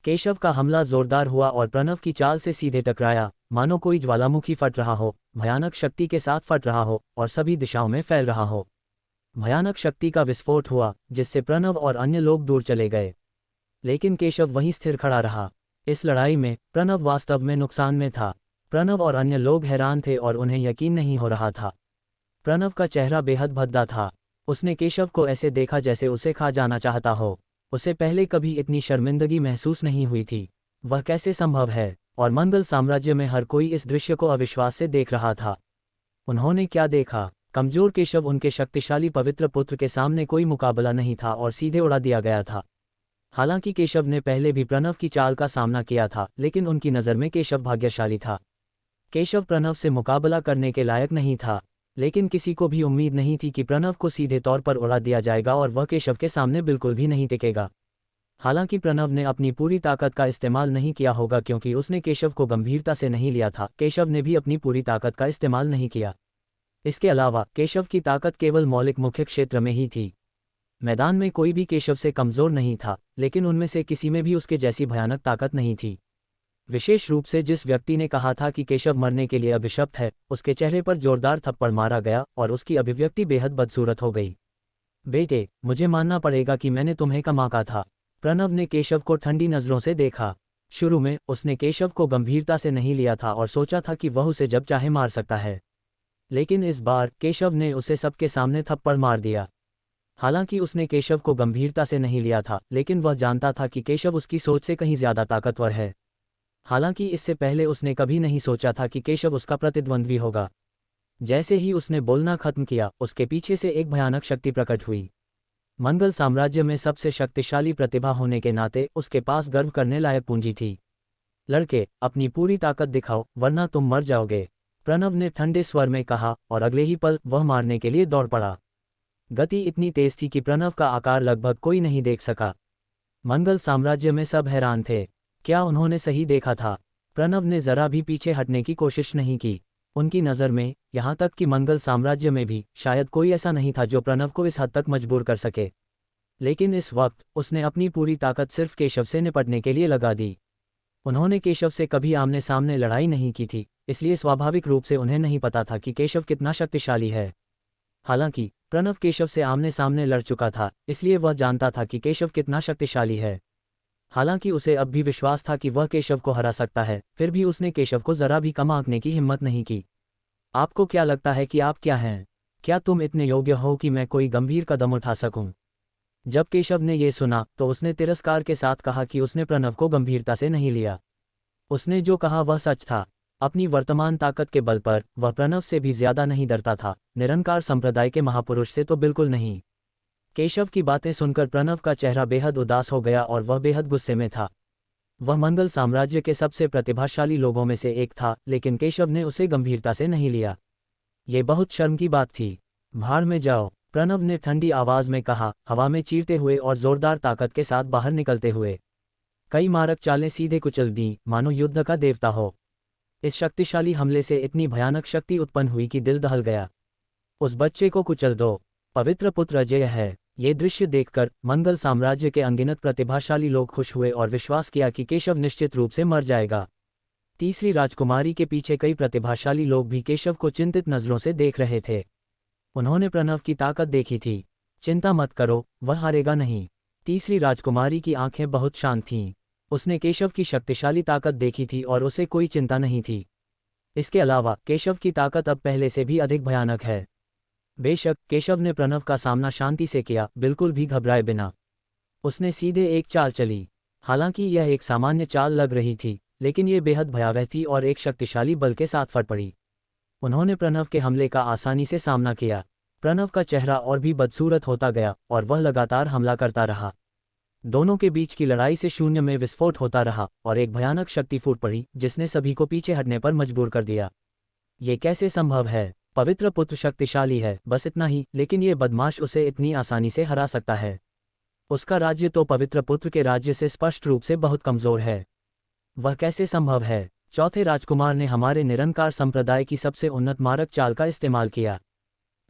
केशव का हमला जोरदार हुआ और प्रणव की चाल से सीधे टकराया, मानो कोई ज्वालामुखी फट रहा हो, भयानक शक्ति के साथ फट रहा हो और सभी दिशाओं में फैल रहा हो। भयानक शक्ति का विस्फोट हुआ, जिससे प्रणव और अन्य लोग दूर चले गए। लेकिन केशव वहीं स्थिर खड़ा रहा। इस लड़ाई में प्रणव वास्तव में नुकसान में था। प्रणव और अन्य लोग हैरान थे और उन्हें यकीन नहीं हो रहा था। प्रणव का चेहरा बेहद भद्दा था। उसने केशव को ऐसे देखा जैसे उसे खा जाना चाहता हो। उसे पहले कभी इतनी शर्मिंदगी महसूस नहीं हुई थी। वह कैसे संभव है? और मंगल साम्राज्य में हर कोई इस दृश्य को अविश्वास से देख रहा था। उन्होंने क्या देखा? कमजोर केशव उनके शक्तिशाली पवित्र पुत्र के सामने कोई मुकाबला नहीं था और सीधे उड़ा दिया गया था। हालांकि केशव ने पहले भी प्रणव की चाल का सामना किया था, लेकिन उनकी नज़र में केशव भाग्यशाली था। केशव प्रणव से मुकाबला करने के लायक नहीं था, लेकिन किसी को भी उम्मीद नहीं थी कि प्रणव को सीधे तौर पर उड़ा दिया जाएगा और वह केशव के सामने बिल्कुल भी नहीं टिकेगा। हालांकि प्रणव ने अपनी पूरी ताकत का इस्तेमाल नहीं किया होगा, क्योंकि उसने केशव को गंभीरता से नहीं लिया था। केशव ने भी अपनी पूरी ताकत का इस्तेमाल नहीं किया। इसके अलावा केशव की ताकत केवल मौलिक मुख्य क्षेत्र में ही थी। मैदान में कोई भी केशव से कमज़ोर नहीं था, लेकिन उनमें से किसी में भी उसके जैसी भयानक ताकत नहीं थी। विशेष रूप से जिस व्यक्ति ने कहा था कि केशव मरने के लिए अभिशप्त है, उसके चेहरे पर जोरदार थप्पड़ मारा गया और उसकी अभिव्यक्ति बेहद बदसूरत हो गई। बेटे, मुझे मानना पड़ेगा कि मैंने तुम्हें कम आंका था। प्रणव ने केशव को ठंडी नज़रों से देखा। शुरू में उसने केशव को गंभीरता से नहीं लिया था और सोचा था कि वह उसे जब चाहे मार सकता है, लेकिन इस बार केशव ने उसे सबके सामने थप्पड़ मार दिया। हालांकि उसने केशव को गंभीरता से नहीं लिया था, लेकिन वह जानता था कि केशव उसकी सोच से कहीं ज्यादा ताकतवर है। हालांकि इससे पहले उसने कभी नहीं सोचा था कि केशव उसका प्रतिद्वंद्वी होगा। जैसे ही उसने बोलना खत्म किया, उसके पीछे से एक भयानक शक्ति प्रकट हुई। मंगल साम्राज्य में सबसे शक्तिशाली प्रतिभा होने के नाते उसके पास गर्व करने लायक पूंजी थी। लड़के, अपनी पूरी ताकत दिखाओ, वरना तुम मर जाओगे, प्रणव ने ठंडे स्वर में कहा, और अगले ही पल वह मारने के लिए दौड़ पड़ा। गति इतनी तेज थी कि प्रणव का आकार लगभग कोई नहीं देख सका। मंगल साम्राज्य में सब हैरान थे। क्या उन्होंने सही देखा था? प्रणव ने जरा भी पीछे हटने की कोशिश नहीं की। उनकी नज़र में, यहाँ तक कि मंगल साम्राज्य में भी, शायद कोई ऐसा नहीं था जो प्रणव को इस हद तक मजबूर कर सके। लेकिन इस वक्त उसने अपनी पूरी ताकत सिर्फ केशव से निपटने के लिए लगा दी। उन्होंने केशव से कभी आमने सामने लड़ाई नहीं की थी, इसलिए स्वाभाविक रूप से उन्हें नहीं पता था कि केशव कितना शक्तिशाली है। हालांकि प्रणव केशव से आमने सामने लड़ चुका था, इसलिए वह जानता था कि केशव कितना शक्तिशाली है। हालांकि उसे अब भी विश्वास था कि वह केशव को हरा सकता है, फिर भी उसने केशव को जरा भी कम आंकने की हिम्मत नहीं की। आपको क्या लगता है कि आप क्या हैं? क्या तुम इतने योग्य हो कि मैं कोई गंभीर कदम उठा सकूं? जब केशव ने ये सुना तो उसने तिरस्कार के साथ कहा कि उसने प्रणव को गंभीरता से नहीं लिया। उसने जो कहा वह सच था। अपनी वर्तमान ताकत के बल पर वह प्रणव से भी ज्यादा नहीं डरता था, निरंकार संप्रदाय के महापुरुष से तो बिल्कुल नहीं। केशव की बातें सुनकर प्रणव का चेहरा बेहद उदास हो गया और वह बेहद गुस्से में था। वह मंगल साम्राज्य के सबसे प्रतिभाशाली लोगों में से एक था, लेकिन केशव ने उसे गंभीरता से नहीं लिया। ये बहुत शर्म की बात थी। भाड़ में जाओ, प्रणव ने ठंडी आवाज में कहा, हवा में चीरते हुए और जोरदार ताकत के साथ बाहर निकलते हुए। कई मारक चालें सीधे कुचल दी, मानो युद्ध का देवता हो। इस शक्तिशाली हमले से इतनी भयानक शक्ति उत्पन्न हुई कि दिल दहल गया। उस बच्चे को कुचल दो, पवित्र पुत्र अजय है। ये दृश्य देखकर मंगल साम्राज्य के अनगिनत प्रतिभाशाली लोग खुश हुए और विश्वास किया कि केशव निश्चित रूप से मर जाएगा। तीसरी राजकुमारी के पीछे कई प्रतिभाशाली लोग भी केशव को चिंतित नजरों से देख रहे थे। उन्होंने प्रणव की ताकत देखी थी। चिंता मत करो, वह हारेगा नहीं। तीसरी राजकुमारी की आंखें बहुत शांत थीं। उसने केशव की शक्तिशाली ताकत देखी थी और उसे कोई चिंता नहीं थी। इसके अलावा केशव की ताकत अब पहले से भी अधिक भयानक है। बेशक केशव ने प्रणव का सामना शांति से किया, बिल्कुल भी घबराए बिना। उसने सीधे एक चाल चली। हालांकि यह एक सामान्य चाल लग रही थी, लेकिन यह बेहद भयावह थी और एक शक्तिशाली बल के साथ फट पड़ी। उन्होंने प्रणव के हमले का आसानी से सामना किया। प्रणव का चेहरा और भी बदसूरत होता गया और वह लगातार हमला करता रहा। दोनों के बीच की लड़ाई से शून्य में विस्फोट होता रहा और एक भयानक शक्ति फूट पड़ी जिसने सभी को पीछे हटने पर मजबूर कर दिया। ये कैसे संभव है? पवित्र पुत्र शक्तिशाली है, बस इतना ही, लेकिन ये बदमाश उसे इतनी आसानी से हरा सकता है। उसका राज्य तो पवित्र पुत्र के राज्य से स्पष्ट रूप से बहुत कमजोर है। वह कैसे संभव है? चौथे राजकुमार ने हमारे निरंकार संप्रदाय की सबसे उन्नत मारक चाल का इस्तेमाल किया।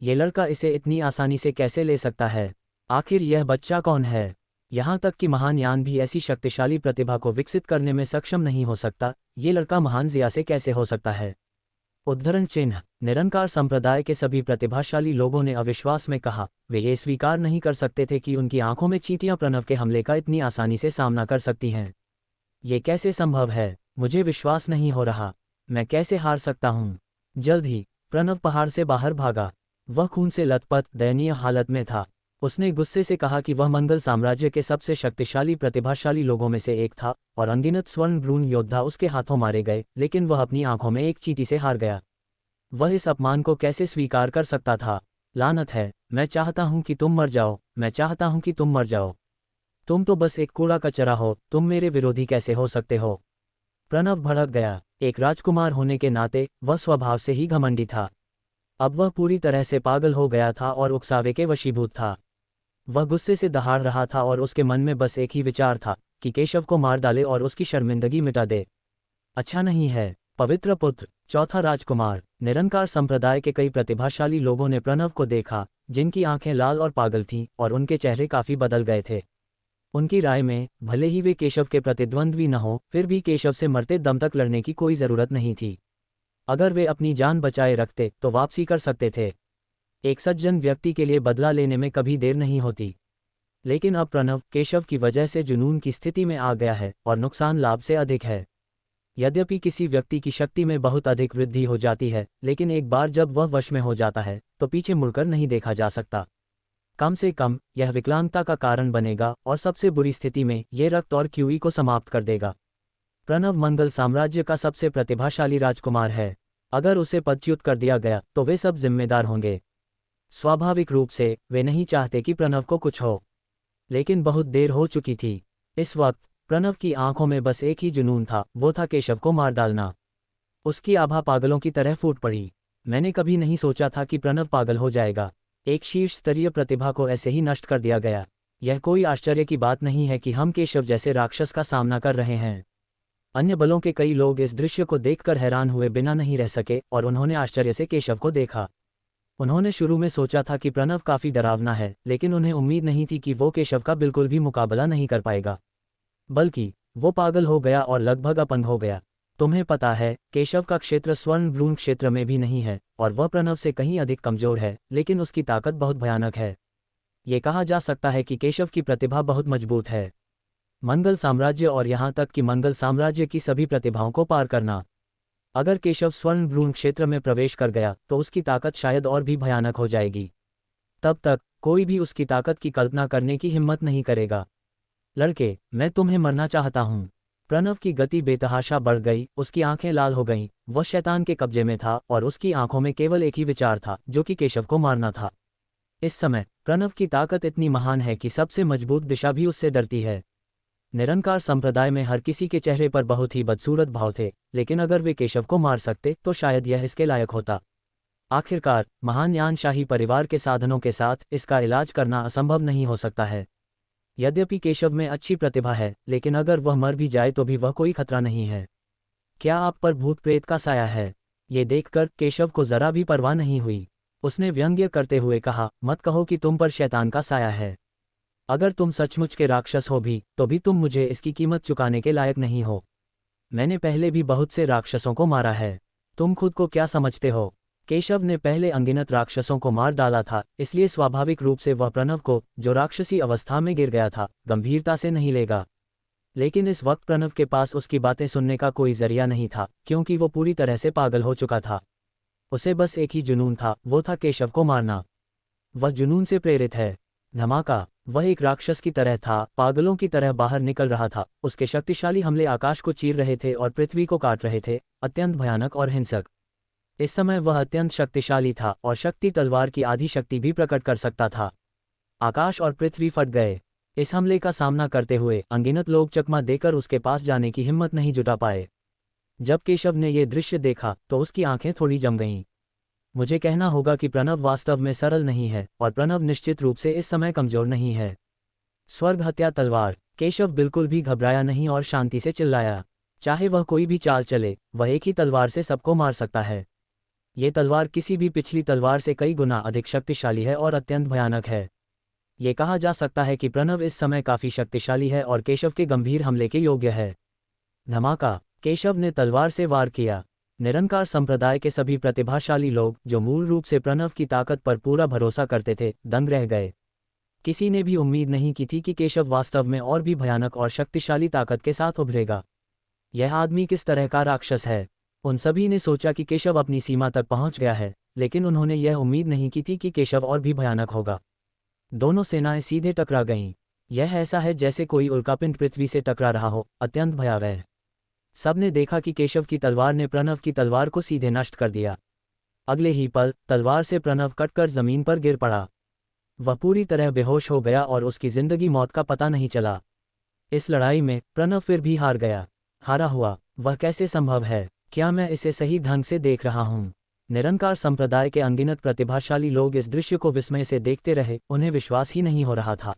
ये लड़का इसे इतनी आसानी से कैसे ले सकता है? आखिर यह बच्चा कौन है? यहाँ तक कि महान यान भी ऐसी शक्तिशाली प्रतिभा को विकसित करने में सक्षम नहीं हो सकता। ये लड़का महान जिया से कैसे हो सकता है? उद्धरण चिन्ह। निरंकार संप्रदाय के सभी प्रतिभाशाली लोगों ने अविश्वास में कहा। वे ये स्वीकार नहीं कर सकते थे कि उनकी आंखों में चींटियां प्रणव के हमले का इतनी आसानी से सामना कर सकती हैं। ये कैसे संभव है? मुझे विश्वास नहीं हो रहा। मैं कैसे हार सकता हूँ? जल्द ही प्रणव पहाड़ से बाहर भागा। वह खून से लथपथ दयनीय हालत में था। उसने गुस्से से कहा कि वह मंगल साम्राज्य के सबसे शक्तिशाली प्रतिभाशाली लोगों में से एक था और अनगिनत स्वर्ण भ्रूण योद्धा उसके हाथों मारे गए, लेकिन वह अपनी आंखों में एक चींटी से हार गया। वह इस अपमान को कैसे स्वीकार कर सकता था? लानत है, मैं चाहता हूं कि तुम मर जाओ, मैं चाहता हूं कि तुम मर जाओ। तुम तो बस एक कूड़ा कचरा हो, तुम मेरे विरोधी कैसे हो सकते हो? प्रणव भड़क गया। एक राजकुमार होने के नाते वह स्वभाव से ही घमंडी था। अब वह पूरी तरह से पागल हो गया था और उकसावे के वशीभूत था। वह गुस्से से दहाड़ रहा था और उसके मन में बस एक ही विचार था कि केशव को मार डाले और उसकी शर्मिंदगी मिटा दे। अच्छा नहीं है। पवित्र पुत्र, चौथा राजकुमार। निरंकार संप्रदाय के कई प्रतिभाशाली लोगों ने प्रणव को देखा, जिनकी आंखें लाल और पागल थीं और उनके चेहरे काफी बदल गए थे। उनकी राय में भले ही वे केशव के प्रतिद्वंद्वी न हो, फिर भी केशव से मरते दम तक लड़ने की कोई जरूरत नहीं थी। अगर वे अपनी जान बचाए रखते तो वापसी कर सकते थे। एक सज्जन व्यक्ति के लिए बदला लेने में कभी देर नहीं होती। लेकिन अब प्रणव केशव की वजह से जुनून की स्थिति में आ गया है और नुकसान लाभ से अधिक है। यद्यपि किसी व्यक्ति की शक्ति में बहुत अधिक वृद्धि हो जाती है, लेकिन एक बार जब वह वश में हो जाता है तो पीछे मुड़कर नहीं देखा जा सकता। कम से कम यह विकलांगता का कारण बनेगा और सबसे बुरी स्थिति में ये रक्त और क्यूई को समाप्त कर देगा। प्रणव मंगल साम्राज्य का सबसे प्रतिभाशाली राजकुमार है। अगर उसे पदच्युत कर दिया गया तो वे सब जिम्मेदार होंगे। स्वाभाविक रूप से वे नहीं चाहते कि प्रणव को कुछ हो, लेकिन बहुत देर हो चुकी थी। इस वक्त प्रणव की आंखों में बस एक ही जुनून था, वो था केशव को मार डालना। उसकी आभा पागलों की तरह फूट पड़ी। मैंने कभी नहीं सोचा था कि प्रणव पागल हो जाएगा। एक शीर्ष स्तरीय प्रतिभा को ऐसे ही नष्ट कर दिया गया। यह कोई आश्चर्य की बात नहीं है कि हम केशव जैसे राक्षस का सामना कर रहे हैं। अन्य बलों के कई लोग इस दृश्य को देखकर हैरान हुए बिना नहीं रह सके और उन्होंने आश्चर्य से केशव को देखा। उन्होंने शुरू में सोचा था कि प्रणव काफी डरावना है, लेकिन उन्हें उम्मीद नहीं थी कि वो केशव का बिल्कुल भी मुकाबला नहीं कर पाएगा, बल्कि वो पागल हो गया और लगभग अपंग हो गया। तुम्हें पता है, केशव का क्षेत्र स्वर्ण भ्रूण क्षेत्र में भी नहीं है और वह प्रणव से कहीं अधिक कमजोर है, लेकिन उसकी ताकत बहुत भयानक है। ये कहा जा सकता है कि केशव की प्रतिभा बहुत मजबूत है। मंगल साम्राज्य और यहाँ तक कि मंगल साम्राज्य की सभी प्रतिभाओं को पार करना। अगर केशव स्वर्ण भ्रूण क्षेत्र में प्रवेश कर गया तो उसकी ताकत शायद और भी भयानक हो जाएगी। तब तक कोई भी उसकी ताकत की कल्पना करने की हिम्मत नहीं करेगा। लड़के, मैं तुम्हें मरना चाहता हूँ। प्रणव की गति बेतहाशा बढ़ गई, उसकी आंखें लाल हो गईं। वह शैतान के कब्जे में था और उसकी आंखों में केवल एक ही विचार था, जो कि केशव को मारना था। इस समय प्रणव की ताकत इतनी महान है कि सबसे मजबूत दिशा भी उससे डरती है। निरंकार संप्रदाय में हर किसी के चेहरे पर बहुत ही बदसूरत भाव थे, लेकिन अगर वे केशव को मार सकते तो शायद यह इसके लायक होता। आखिरकार महान यानशाही परिवार के साधनों के साथ इसका इलाज करना असंभव नहीं हो सकता है। यद्यपि केशव में अच्छी प्रतिभा है, लेकिन अगर वह मर भी जाए तो भी वह कोई खतरा नहीं है। क्या आप पर भूत प्रेत का साया है? ये देखकर केशव को जरा भी परवाह नहीं हुई। उसने व्यंग्य करते हुए कहा, मत कहो कि तुम पर शैतान का साया है। अगर तुम सचमुच के राक्षस हो भी, तो भी तुम मुझे इसकी कीमत चुकाने के लायक नहीं हो। मैंने पहले भी बहुत से राक्षसों को मारा है। तुम खुद को क्या समझते हो? केशव ने पहले अनगिनत राक्षसों को मार डाला था, इसलिए स्वाभाविक रूप से वह प्रणव को, जो राक्षसी अवस्था में गिर गया था, गंभीरता से नहीं लेगा। लेकिन इस वक्त प्रणव के पास उसकी बातें सुनने का कोई जरिया नहीं था, क्योंकि वो पूरी तरह से पागल हो चुका था। उसे बस एक ही जुनून था, वो था केशव को मारना। वह जुनून से प्रेरित है। धमाका! वह एक राक्षस की तरह था, पागलों की तरह बाहर निकल रहा था। उसके शक्तिशाली हमले आकाश को चीर रहे थे और पृथ्वी को काट रहे थे, अत्यंत भयानक और हिंसक। इस समय वह अत्यंत शक्तिशाली था और शक्ति तलवार की आधी शक्ति भी प्रकट कर सकता था। आकाश और पृथ्वी फट गए। इस हमले का सामना करते हुए अनगिनत लोग चकमा देकर उसके पास जाने की हिम्मत नहीं जुटा पाए। जब केशव ने ये दृश्य देखा तो उसकी आंखें थोड़ी जम गईं। मुझे कहना होगा कि प्रणव वास्तव में सरल नहीं है और प्रणव निश्चित रूप से इस समय कमजोर नहीं है। स्वर्ग हत्या तलवार! केशव बिल्कुल भी घबराया नहीं और शांति से चिल्लाया, चाहे वह कोई भी चाल चले, वह एक ही तलवार से सबको मार सकता है। ये तलवार किसी भी पिछली तलवार से कई गुना अधिक शक्तिशाली है और अत्यंत भयानक है। ये कहा जा सकता है कि प्रणव इस समय काफी शक्तिशाली है और केशव के गंभीर हमले के योग्य है। धमाका! केशव ने तलवार से वार किया। निरंकार संप्रदाय के सभी प्रतिभाशाली लोग, जो मूल रूप से प्रणव की ताकत पर पूरा भरोसा करते थे, दंग रह गए। किसी ने भी उम्मीद नहीं की थी कि केशव वास्तव में और भी भयानक और शक्तिशाली ताकत के साथ उभरेगा। यह आदमी किस तरह का राक्षस है? उन सभी ने सोचा कि केशव अपनी सीमा तक पहुंच गया है, लेकिन उन्होंने यह उम्मीद नहीं की थी कि केशव और भी भयानक होगा। दोनों सेनाएं सीधे टकरा गईं। यह ऐसा है जैसे कोई उल्कापिंड पृथ्वी से टकरा रहा हो, अत्यंत भयावह। सबने देखा कि केशव की तलवार ने प्रणव की तलवार को सीधे नष्ट कर दिया। अगले ही पल तलवार से प्रणव कटकर जमीन पर गिर पड़ा। वह पूरी तरह बेहोश हो गया और उसकी जिंदगी मौत का पता नहीं चला। इस लड़ाई में प्रणव फिर भी हार गया। हारा हुआ? वह कैसे संभव है? क्या मैं इसे सही ढंग से देख रहा हूँ? निरंकार संप्रदाय के अनगिनत प्रतिभाशाली लोग इस दृश्य को विस्मय से देखते रहे, उन्हें विश्वास ही नहीं हो रहा था।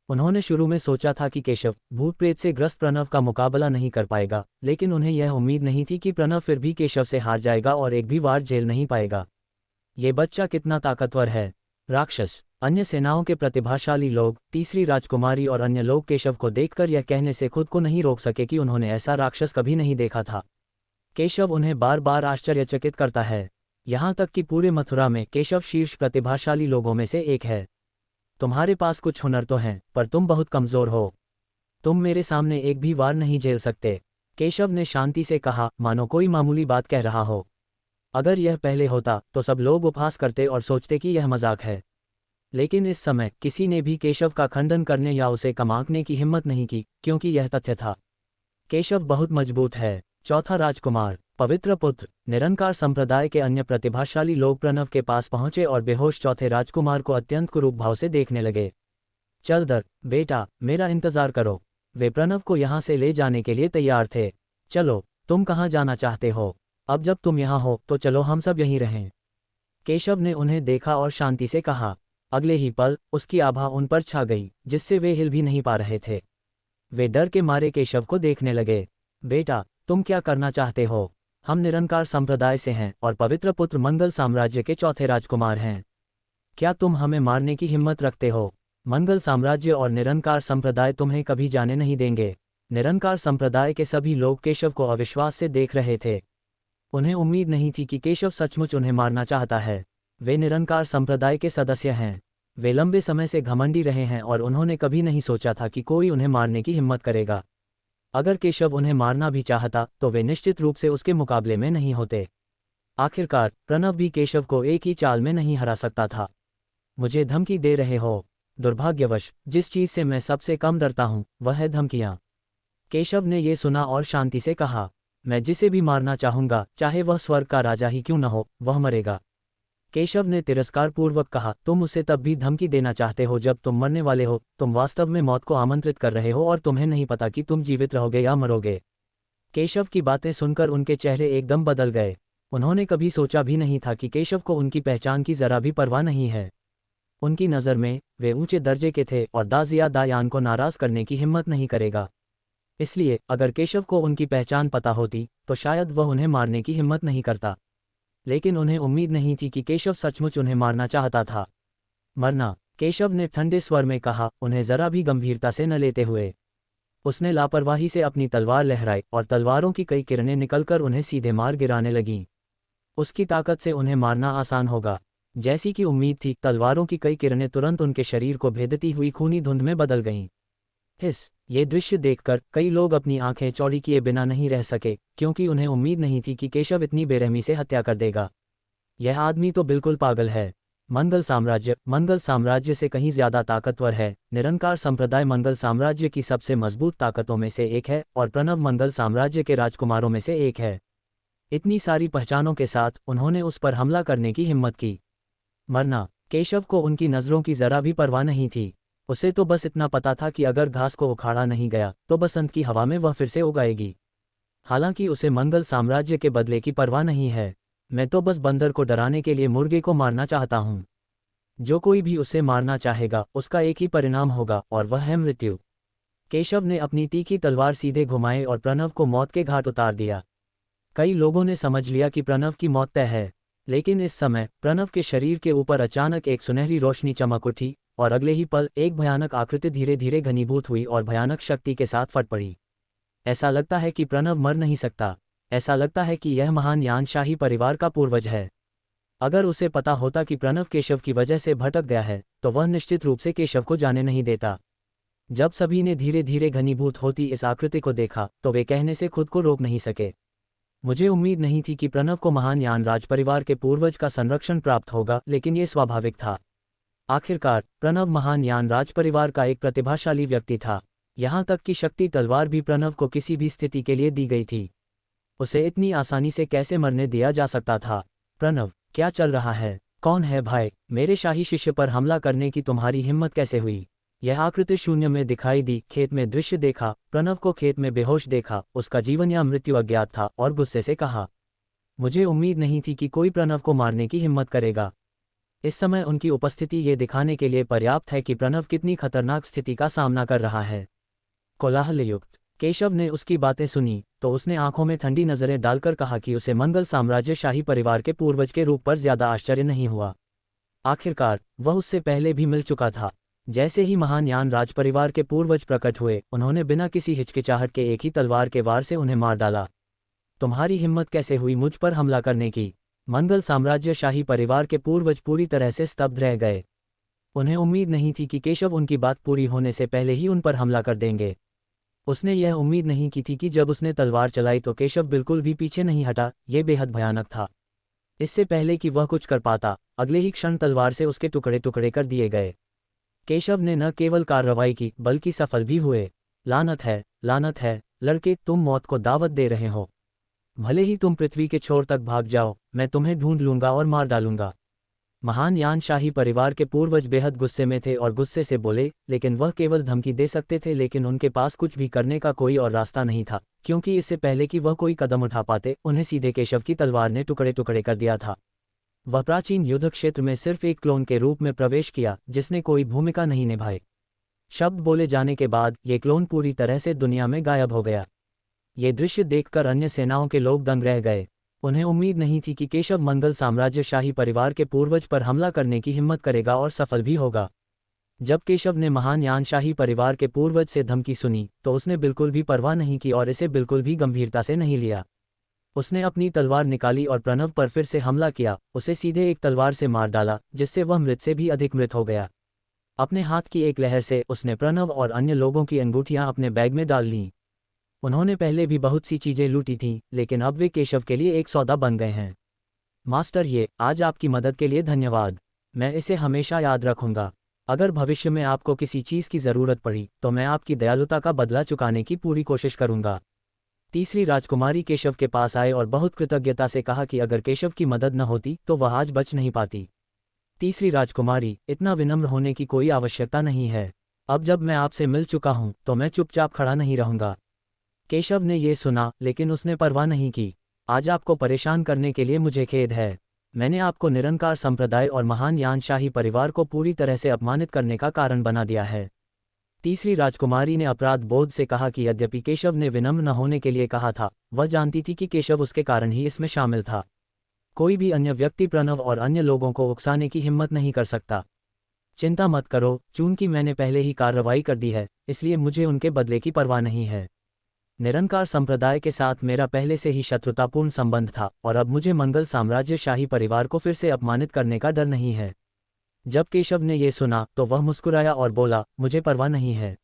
उन्होंने शुरू में सोचा था कि केशव भूत प्रेत से ग्रस्त प्रणव का मुकाबला नहीं कर पाएगा, लेकिन उन्हें यह उम्मीद नहीं थी कि प्रणव फिर भी केशव से हार जाएगा और एक भी वार झेल नहीं पाएगा। ये बच्चा कितना ताकतवर है! राक्षस! अन्य सेनाओं के प्रतिभाशाली लोग, तीसरी राजकुमारी और अन्य लोग केशव को देखकर यह कहने से खुद को नहीं रोक सके कि उन्होंने ऐसा राक्षस कभी नहीं देखा था। केशव उन्हें बार बार आश्चर्यचकित करता है। यहाँ तक कि पूरे मथुरा में केशव शीर्ष प्रतिभाशाली लोगों में से एक है। तुम्हारे पास कुछ हुनर तो हैं, पर तुम बहुत कमजोर हो। तुम मेरे सामने एक भी वार नहीं झेल सकते। केशव ने शांति से कहा, मानो कोई मामूली बात कह रहा हो। अगर यह पहले होता तो सब लोग उपहास करते और सोचते कि यह मजाक है। लेकिन इस समय किसी ने भी केशव का खंडन करने या उसे कमांकने की हिम्मत नहीं की, क्योंकि यह तथ्य था, केशव बहुत मजबूत है। चौथा राजकुमार, पवित्र पुत्र। निरंकार संप्रदाय के अन्य प्रतिभाशाली लोग प्रणव के पास पहुंचे और बेहोश चौथे राजकुमार को अत्यंत कुरूप भाव से देखने लगे। चल दर, बेटा, मेरा इंतजार करो। वे प्रणव को यहाँ से ले जाने के लिए तैयार थे। चलो, तुम कहाँ जाना चाहते हो? अब जब तुम यहाँ हो तो चलो हम सब यहीं रहें। केशव ने उन्हें देखा और शांति से कहा। अगले ही पल उसकी आभा उन पर छा गई, जिससे वे हिल भी नहीं पा रहे थे। वे डर के मारे केशव को देखने लगे। बेटा, तुम क्या करना चाहते हो? हम निरंकार संप्रदाय से हैं और पवित्र पुत्र मंगल साम्राज्य के चौथे राजकुमार हैं। क्या तुम हमें मारने की हिम्मत रखते हो? मंगल साम्राज्य और निरंकार संप्रदाय तुम्हें कभी जाने नहीं देंगे। निरंकार संप्रदाय के सभी लोग केशव को अविश्वास से देख रहे थे। उन्हें उम्मीद नहीं थी कि केशव सचमुच उन्हें मारना चाहता है। वे निरंकार संप्रदाय के सदस्य हैं। वे लंबे समय से घमंडी रहे हैं और उन्होंने कभी नहीं सोचा था कि कोई उन्हें मारने की हिम्मत करेगा। अगर केशव उन्हें मारना भी चाहता तो वे निश्चित रूप से उसके मुकाबले में नहीं होते। आखिरकार प्रणव भी केशव को एक ही चाल में नहीं हरा सकता था। मुझे धमकी दे रहे हो? दुर्भाग्यवश जिस चीज से मैं सबसे कम डरता हूं वह है धमकियां। केशव ने ये सुना और शांति से कहा, मैं जिसे भी मारना चाहूंगा, चाहे वह स्वर्ग का राजा ही क्यों न हो, वह मरेगा। केशव ने तिरस्कारपूर्वक कहा, तुम उसे तब भी धमकी देना चाहते हो जब तुम मरने वाले हो। तुम वास्तव में मौत को आमंत्रित कर रहे हो और तुम्हें नहीं पता कि तुम जीवित रहोगे या मरोगे। केशव की बातें सुनकर उनके चेहरे एकदम बदल गए। उन्होंने कभी सोचा भी नहीं था कि केशव को उनकी पहचान की जरा भी परवाह नहीं है। उनकी नज़र में वे ऊंचे दर्जे के थे और दाजिया दायान को नाराज करने की हिम्मत नहीं करेगा। इसलिए अगर केशव को उनकी पहचान पता होती तो शायद वह उन्हें मारने की हिम्मत नहीं करता। लेकिन उन्हें उम्मीद नहीं थी कि केशव सचमुच उन्हें मारना चाहता था। मरना, केशव ने ठंडे स्वर में कहा, उन्हें जरा भी गंभीरता से न लेते हुए। उसने लापरवाही से अपनी तलवार लहराई और तलवारों की कई किरणें निकलकर उन्हें सीधे मार गिराने लगीं। उसकी ताकत से उन्हें मारना आसान होगा। जैसी कि उम्मीद थी, तलवारों की कई किरणें तुरंत उनके शरीर को भेदती हुई खूनी धुंध में बदल गईं। ये दृश्य देखकर कई लोग अपनी आंखें चौड़ी किए बिना नहीं रह सके, क्योंकि उन्हें उम्मीद नहीं थी कि केशव इतनी बेरहमी से हत्या कर देगा। यह आदमी तो बिल्कुल पागल है। मंगल साम्राज्य से कहीं ज्यादा ताकतवर है। निरंकार संप्रदाय मंगल साम्राज्य की सबसे मजबूत ताकतों में से एक है और प्रणव मंगल साम्राज्य के राजकुमारों में से एक है। इतनी सारी पहचानों के साथ उन्होंने उस पर हमला करने की हिम्मत की। मरना, केशव को उनकी नज़रों की जरा भी परवाह नहीं थी। उसे तो बस इतना पता था कि अगर घास को उखाड़ा नहीं गया तो बसंत की हवा में वह फिर से उगाएगी। हालांकि उसे मंगल साम्राज्य के बदले की परवाह नहीं है। मैं तो बस बंदर को डराने के लिए मुर्गे को मारना चाहता हूं। जो कोई भी उसे मारना चाहेगा उसका एक ही परिणाम होगा और वह है मृत्यु। केशव ने अपनी तीखी तलवार सीधे घुमाई और प्रणव को मौत के घाट उतार दिया। कई लोगों ने समझ लिया कि प्रणव की मौत तय है, लेकिन इस समय प्रणव के शरीर के ऊपर अचानक एक सुनहरी रोशनी चमक उठी और अगले ही पल एक भयानक आकृति धीरे धीरे घनीभूत हुई और भयानक शक्ति के साथ फट पड़ी। ऐसा लगता है कि प्रणव मर नहीं सकता। ऐसा लगता है कि यह महान यान शाही परिवार का पूर्वज है। अगर उसे पता होता कि प्रणव केशव की वजह से भटक गया है तो वह निश्चित रूप से केशव को जाने नहीं देता। जब सभी ने धीरे धीरे घनीभूत होती इस आकृति को देखा तो वे कहने से खुद को रोक नहीं सके, मुझे उम्मीद नहीं थी कि प्रणव को महान यान राज परिवार के पूर्वज का संरक्षण प्राप्त होगा, लेकिन ये स्वाभाविक था। आखिरकार प्रणव महान यान राज परिवार का एक प्रतिभाशाली व्यक्ति था। यहाँ तक कि शक्ति तलवार भी प्रणव को किसी भी स्थिति के लिए दी गई थी। उसे इतनी आसानी से कैसे मरने दिया जा सकता था? प्रणव, क्या चल रहा है? कौन है भाई? मेरे शाही शिष्य पर हमला करने की तुम्हारी हिम्मत कैसे हुई? यह आकृति शून्य में दिखाई दी। खेत में दृश्य देखा, प्रणव को खेत में बेहोश देखा, उसका जीवन या मृत्यु अज्ञात था और गुस्से से कहा, मुझे उम्मीद नहीं थी कि कोई प्रणव को मारने की हिम्मत करेगा। इस समय उनकी उपस्थिति ये दिखाने के लिए पर्याप्त है कि प्रणव कितनी खतरनाक स्थिति का सामना कर रहा है। कोलाहलयुक्त केशव ने उसकी बातें सुनी तो उसने आंखों में ठंडी नजरें डालकर कहा कि उसे मंगल साम्राज्य शाही परिवार के पूर्वज के रूप पर ज्यादा आश्चर्य नहीं हुआ। आखिरकार वह उससे पहले भी मिल चुका था। जैसे ही महान यान राज परिवार के पूर्वज प्रकट हुए, उन्होंने बिना किसी हिचकिचाहट के एक ही तलवार के वार से उन्हें मार डाला। तुम्हारी हिम्मत कैसे हुई मुझ पर हमला करने की? मंगल साम्राज्य शाही परिवार के पूर्वज पूरी तरह से स्तब्ध रह गए। उन्हें उम्मीद नहीं थी कि केशव उनकी बात पूरी होने से पहले ही उन पर हमला कर देंगे। उसने यह उम्मीद नहीं की थी कि जब उसने तलवार चलाई तो केशव बिल्कुल भी पीछे नहीं हटा। यह बेहद भयानक था। इससे पहले कि वह कुछ कर पाता, अगले ही क्षण तलवार से उसके टुकड़े टुकड़े कर दिए गए। केशव ने न केवल कार्रवाई की बल्कि सफल भी हुए। लानत है, लड़के, तुम मौत को दावत दे रहे हो। भले ही तुम पृथ्वी के छोर तक भाग जाओ, मैं तुम्हें ढूंढ लूंगा और मार डालूंगा। महान यान शाही परिवार के पूर्वज बेहद गुस्से में थे और गुस्से से बोले, लेकिन वह केवल धमकी दे सकते थे, लेकिन उनके पास कुछ भी करने का कोई और रास्ता नहीं था, क्योंकि इससे पहले कि वह कोई कदम उठा पाते, उन्हें सीधे केशव की तलवार ने टुकड़े टुकड़े कर दिया था। वह प्राचीन युद्ध क्षेत्र में सिर्फ एक क्लोन के रूप में प्रवेश किया, जिसने कोई भूमिका नहीं निभाई। शब्द बोले जाने के बाद ये क्लोन पूरी तरह से दुनिया में गायब हो गया। ये दृश्य देखकर अन्य सेनाओं के लोग दंग रह गए। उन्हें उम्मीद नहीं थी कि केशव मंगल साम्राज्य शाही परिवार के पूर्वज पर हमला करने की हिम्मत करेगा और सफल भी होगा। जब केशव ने महान यान शाही परिवार के पूर्वज से धमकी सुनी तो उसने बिल्कुल भी परवाह नहीं की और इसे बिल्कुल भी गंभीरता से नहीं लिया। उसने अपनी तलवार निकाली और प्रणव पर फिर से हमला किया, उसे सीधे एक तलवार से मार डाला, जिससे वह मृत से भी अधिक मृत हो गया। अपने हाथ की एक लहर से उसने प्रणव और अन्य लोगों की अंगूठियां अपने बैग में डाल लीं। उन्होंने पहले भी बहुत सी चीजें लूटी थीं, लेकिन अब वे केशव के लिए एक सौदा बन गए हैं। मास्टर ये, आज आपकी मदद के लिए धन्यवाद। मैं इसे हमेशा याद रखूंगा। अगर भविष्य में आपको किसी चीज़ की ज़रूरत पड़ी तो मैं आपकी दयालुता का बदला चुकाने की पूरी कोशिश करूंगा। तीसरी राजकुमारी केशव के पास आए और बहुत कृतज्ञता से कहा कि अगर केशव की मदद न होती तो वह आज बच नहीं पाती। तीसरी राजकुमारी, इतना विनम्र होने की कोई आवश्यकता नहीं है। अब जब मैं आपसे मिल चुका हूं तो मैं चुपचाप खड़ा नहीं रहूंगा। केशव ने ये सुना, लेकिन उसने परवाह नहीं की। आज आपको परेशान करने के लिए मुझे खेद है। मैंने आपको निरंकार संप्रदाय और महान यान शाही परिवार को पूरी तरह से अपमानित करने का कारण बना दिया है। तीसरी राजकुमारी ने अपराध बोध से कहा कि यद्यपि केशव ने विनम्र न होने के लिए कहा था, वह जानती थी कि केशव उसके कारण ही इसमें शामिल था। कोई भी अन्य व्यक्ति प्रणव और अन्य लोगों को उकसाने की हिम्मत नहीं कर सकता। चिंता मत करो, चूंकि मैंने पहले ही कार्रवाई कर दी है, इसलिए मुझे उनके बदले की परवाह नहीं है। निरंकार संप्रदाय के साथ मेरा पहले से ही शत्रुतापूर्ण संबंध था और अब मुझे मंगल साम्राज्य शाही परिवार को फिर से अपमानित करने का डर नहीं है। जब केशव ने यह सुना तो वह मुस्कुराया और बोला, मुझे परवाह नहीं है।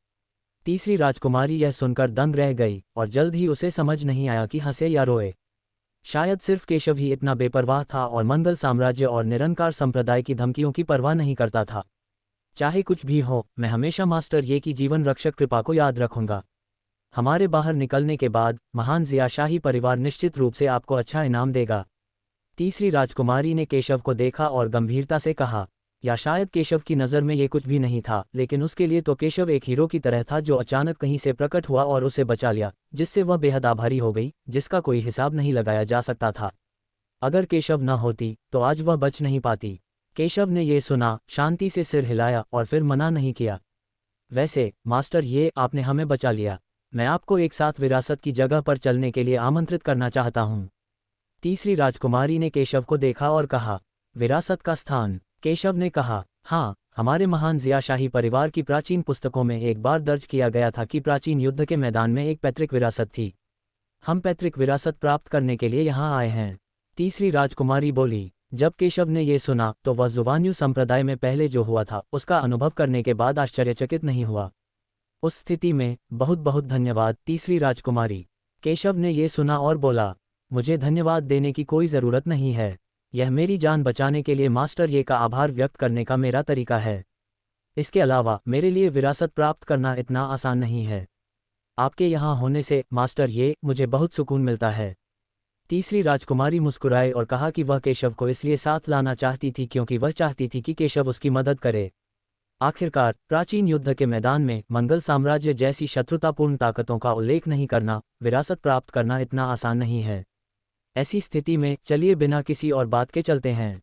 तीसरी राजकुमारी यह सुनकर दंग रह गई और जल्द ही उसे समझ नहीं आया कि हंसे या रोए। शायद सिर्फ केशव ही इतना बेपरवाह था और मंगल साम्राज्य और निरंकार संप्रदाय की धमकियों की परवाह नहीं करता था। चाहे कुछ भी हो, मैं हमेशा मास्टर ये की जीवन रक्षक कृपा को याद रखूंगा। हमारे बाहर निकलने के बाद महान जिया शाही परिवार निश्चित रूप से आपको अच्छा इनाम देगा। तीसरी राजकुमारी ने केशव को देखा और गंभीरता से कहा, या शायद केशव की नज़र में ये कुछ भी नहीं था, लेकिन उसके लिए तो केशव एक हीरो की तरह था जो अचानक कहीं से प्रकट हुआ और उसे बचा लिया, जिससे वह बेहद आभारी हो गई, जिसका कोई हिसाब नहीं लगाया जा सकता था। अगर केशव न होती तो आज वह बच नहीं पाती। केशव ने यह सुना, शांति से सिर हिलाया और फिर मना नहीं किया। वैसे मास्टर, ये आपने हमें बचा लिया। मैं आपको एक साथ विरासत की जगह पर चलने के लिए आमंत्रित करना चाहता हूँ। तीसरी राजकुमारी ने केशव को देखा और कहा, विरासत का स्थान? केशव ने कहा, हाँ, हमारे महान जिया शाही परिवार की प्राचीन पुस्तकों में एक बार दर्ज किया गया था कि प्राचीन युद्ध के मैदान में एक पैतृक विरासत थी। हम पैतृक विरासत प्राप्त करने के लिए यहाँ आए हैं। तीसरी राजकुमारी बोली। जब केशव ने यह सुना तो वह जुवान्यू संप्रदाय में पहले जो हुआ था उसका अनुभव करने के बाद आश्चर्यचकित नहीं हुआ। उस स्थिति में बहुत बहुत धन्यवाद तीसरी राजकुमारी। केशव ने यह सुना और बोला, मुझे धन्यवाद देने की कोई ज़रूरत नहीं है। यह मेरी जान बचाने के लिए मास्टर ये का आभार व्यक्त करने का मेरा तरीका है। इसके अलावा मेरे लिए विरासत प्राप्त करना इतना आसान नहीं है। आपके यहाँ होने से मास्टर ये मुझे बहुत सुकून मिलता है। तीसरी राजकुमारी मुस्कुराए और कहा कि वह केशव को इसलिए साथ लाना चाहती थी क्योंकि वह चाहती थी कि केशव उसकी मदद करे। आखिरकार प्राचीन युद्ध के मैदान में मंगल साम्राज्य जैसी शत्रुतापूर्ण ताकतों का उल्लेख नहीं करना, विरासत प्राप्त करना इतना आसान नहीं है। ऐसी स्थिति में चलिए बिना किसी और बात के चलते हैं।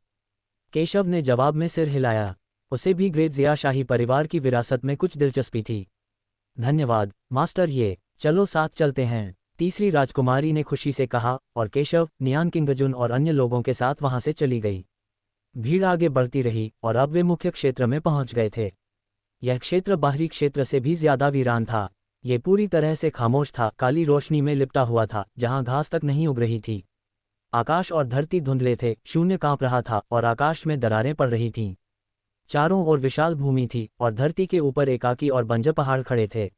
केशव ने जवाब में सिर हिलाया। उसे भी ग्रेट जिया शाही परिवार की विरासत में कुछ दिलचस्पी थी। धन्यवाद मास्टर, ये चलो साथ चलते हैं, तीसरी राजकुमारी ने खुशी से कहा और केशव, नियान किंगजुन और अन्य लोगों के साथ वहां से चली गई। भीड़ आगे बढ़ती रही और अब वे मुख्य क्षेत्र में पहुंच गए थे। यह क्षेत्र बाहरी क्षेत्र से भी ज्यादा वीरान था। ये पूरी तरह से खामोश था, काली रोशनी में लिपटा हुआ था जहां घास तक नहीं उग रही थी। आकाश और धरती धुंधले थे, शून्य कांप रहा था और आकाश में दरारें पड़ रही थीं। चारों ओर विशाल भूमि थी और धरती के ऊपर एकाकी और बंजर पहाड़ खड़े थे।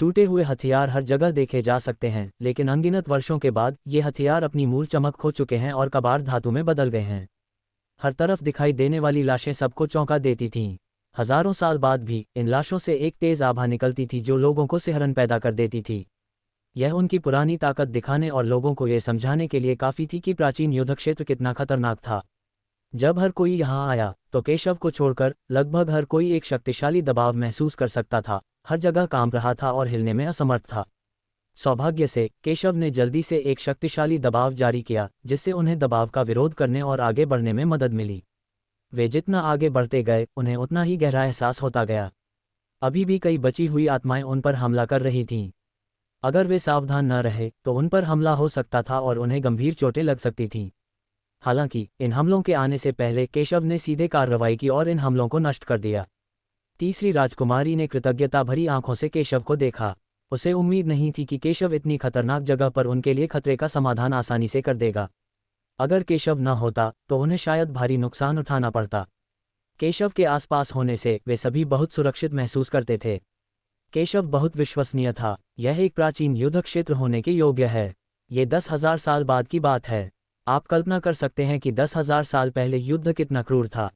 टूटे हुए हथियार हर जगह देखे जा सकते हैं, लेकिन अनगिनत वर्षों के बाद ये हथियार अपनी मूल चमक खो चुके हैं और कबाड़ धातु में बदल गए हैं। हर तरफ दिखाई देने वाली लाशें सबको चौंका देती थीं। हजारों साल बाद भी इन लाशों से एक तेज आभा निकलती थी जो लोगों को सिहरन पैदा कर देती थी। यह उनकी पुरानी ताकत दिखाने और लोगों को यह समझाने के लिए काफ़ी थी कि प्राचीन युद्ध क्षेत्र कितना खतरनाक था। जब हर कोई यहाँ आया तो केशव को छोड़कर लगभग हर कोई एक शक्तिशाली दबाव महसूस कर सकता था। हर जगह कांप रहा था और हिलने में असमर्थ था। सौभाग्य से केशव ने जल्दी से एक शक्तिशाली दबाव जारी किया, जिससे उन्हें दबाव का विरोध करने और आगे बढ़ने में मदद मिली। वे जितना आगे बढ़ते गए उन्हें उतना ही गहरा एहसास होता गया। अभी भी कई बची हुई आत्माएं उन पर हमला कर रही थीं। अगर वे सावधान न रहे तो उन पर हमला हो सकता था और उन्हें गंभीर चोटें लग सकती थीं। हालांकि इन हमलों के आने से पहले केशव ने सीधे कार्रवाई की और इन हमलों को नष्ट कर दिया। तीसरी राजकुमारी ने कृतज्ञता भरी आंखों से केशव को देखा। उसे उम्मीद नहीं थी कि केशव इतनी खतरनाक जगह पर उनके लिए खतरे का समाधान आसानी से कर देगा। अगर केशव न होता तो उन्हें शायद भारी नुकसान उठाना पड़ता। केशव के आसपास होने से वे सभी बहुत सुरक्षित महसूस करते थे। केशव बहुत विश्वसनीय था। यह एक प्राचीन युद्ध क्षेत्र होने के योग्य है। ये 10,000 साल बाद की बात है। आप कल्पना कर सकते हैं कि 10,000 साल पहले युद्ध कितना क्रूर था।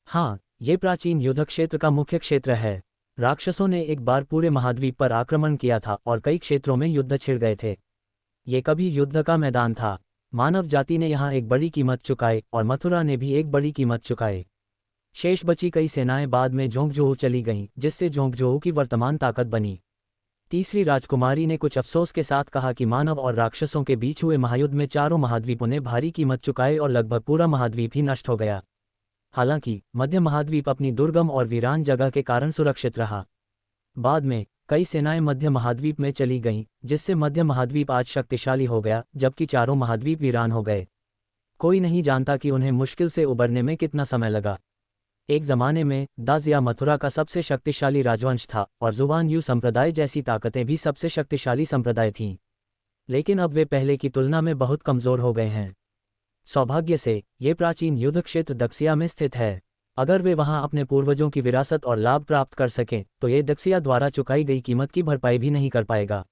हाँ, ये प्राचीन युद्ध क्षेत्र का मुख्य क्षेत्र है। राक्षसों ने एक बार पूरे महाद्वीप पर आक्रमण किया था और कई क्षेत्रों में युद्ध छिड़ गए थे। ये कभी युद्ध का मैदान था। मानव जाति ने यहाँ एक बड़ी कीमत चुकाई और मथुरा ने भी एक बड़ी कीमत चुकाई। शेष बची कई सेनाएं बाद में जोंगजोऊ चली गईं, जिससे जोंगजोऊ की वर्तमान ताकत बनी। तीसरी राजकुमारी ने कुछ अफसोस के साथ कहा कि मानव और राक्षसों के बीच हुए महायुद्ध में चारों महाद्वीपों ने भारी कीमत चुकाई और लगभग पूरा महाद्वीप ही नष्ट हो गया। हालांकि मध्य महाद्वीप अपनी दुर्गम और वीरान जगह के कारण सुरक्षित रहा। बाद में कई सेनाएं मध्य महाद्वीप में चली गईं, जिससे मध्य महाद्वीप आज शक्तिशाली हो गया, जबकि चारों महाद्वीप वीरान हो गए। कोई नहीं जानता कि उन्हें मुश्किल से उबरने में कितना समय लगा। एक ज़माने में दाजिया मथुरा का सबसे शक्तिशाली राजवंश था और जुवानयू संप्रदाय जैसी ताकतें भी सबसे शक्तिशाली संप्रदाय थीं। लेकिन अब वे पहले की तुलना में बहुत कमज़ोर हो गए हैं। सौभाग्य से ये प्राचीन युद्ध क्षेत्र दक्षिया में स्थित है। अगर वे वहां अपने पूर्वजों की विरासत और लाभ प्राप्त कर सकें तो ये दक्षिया द्वारा चुकाई गई कीमत की भरपाई भी नहीं कर पाएगा।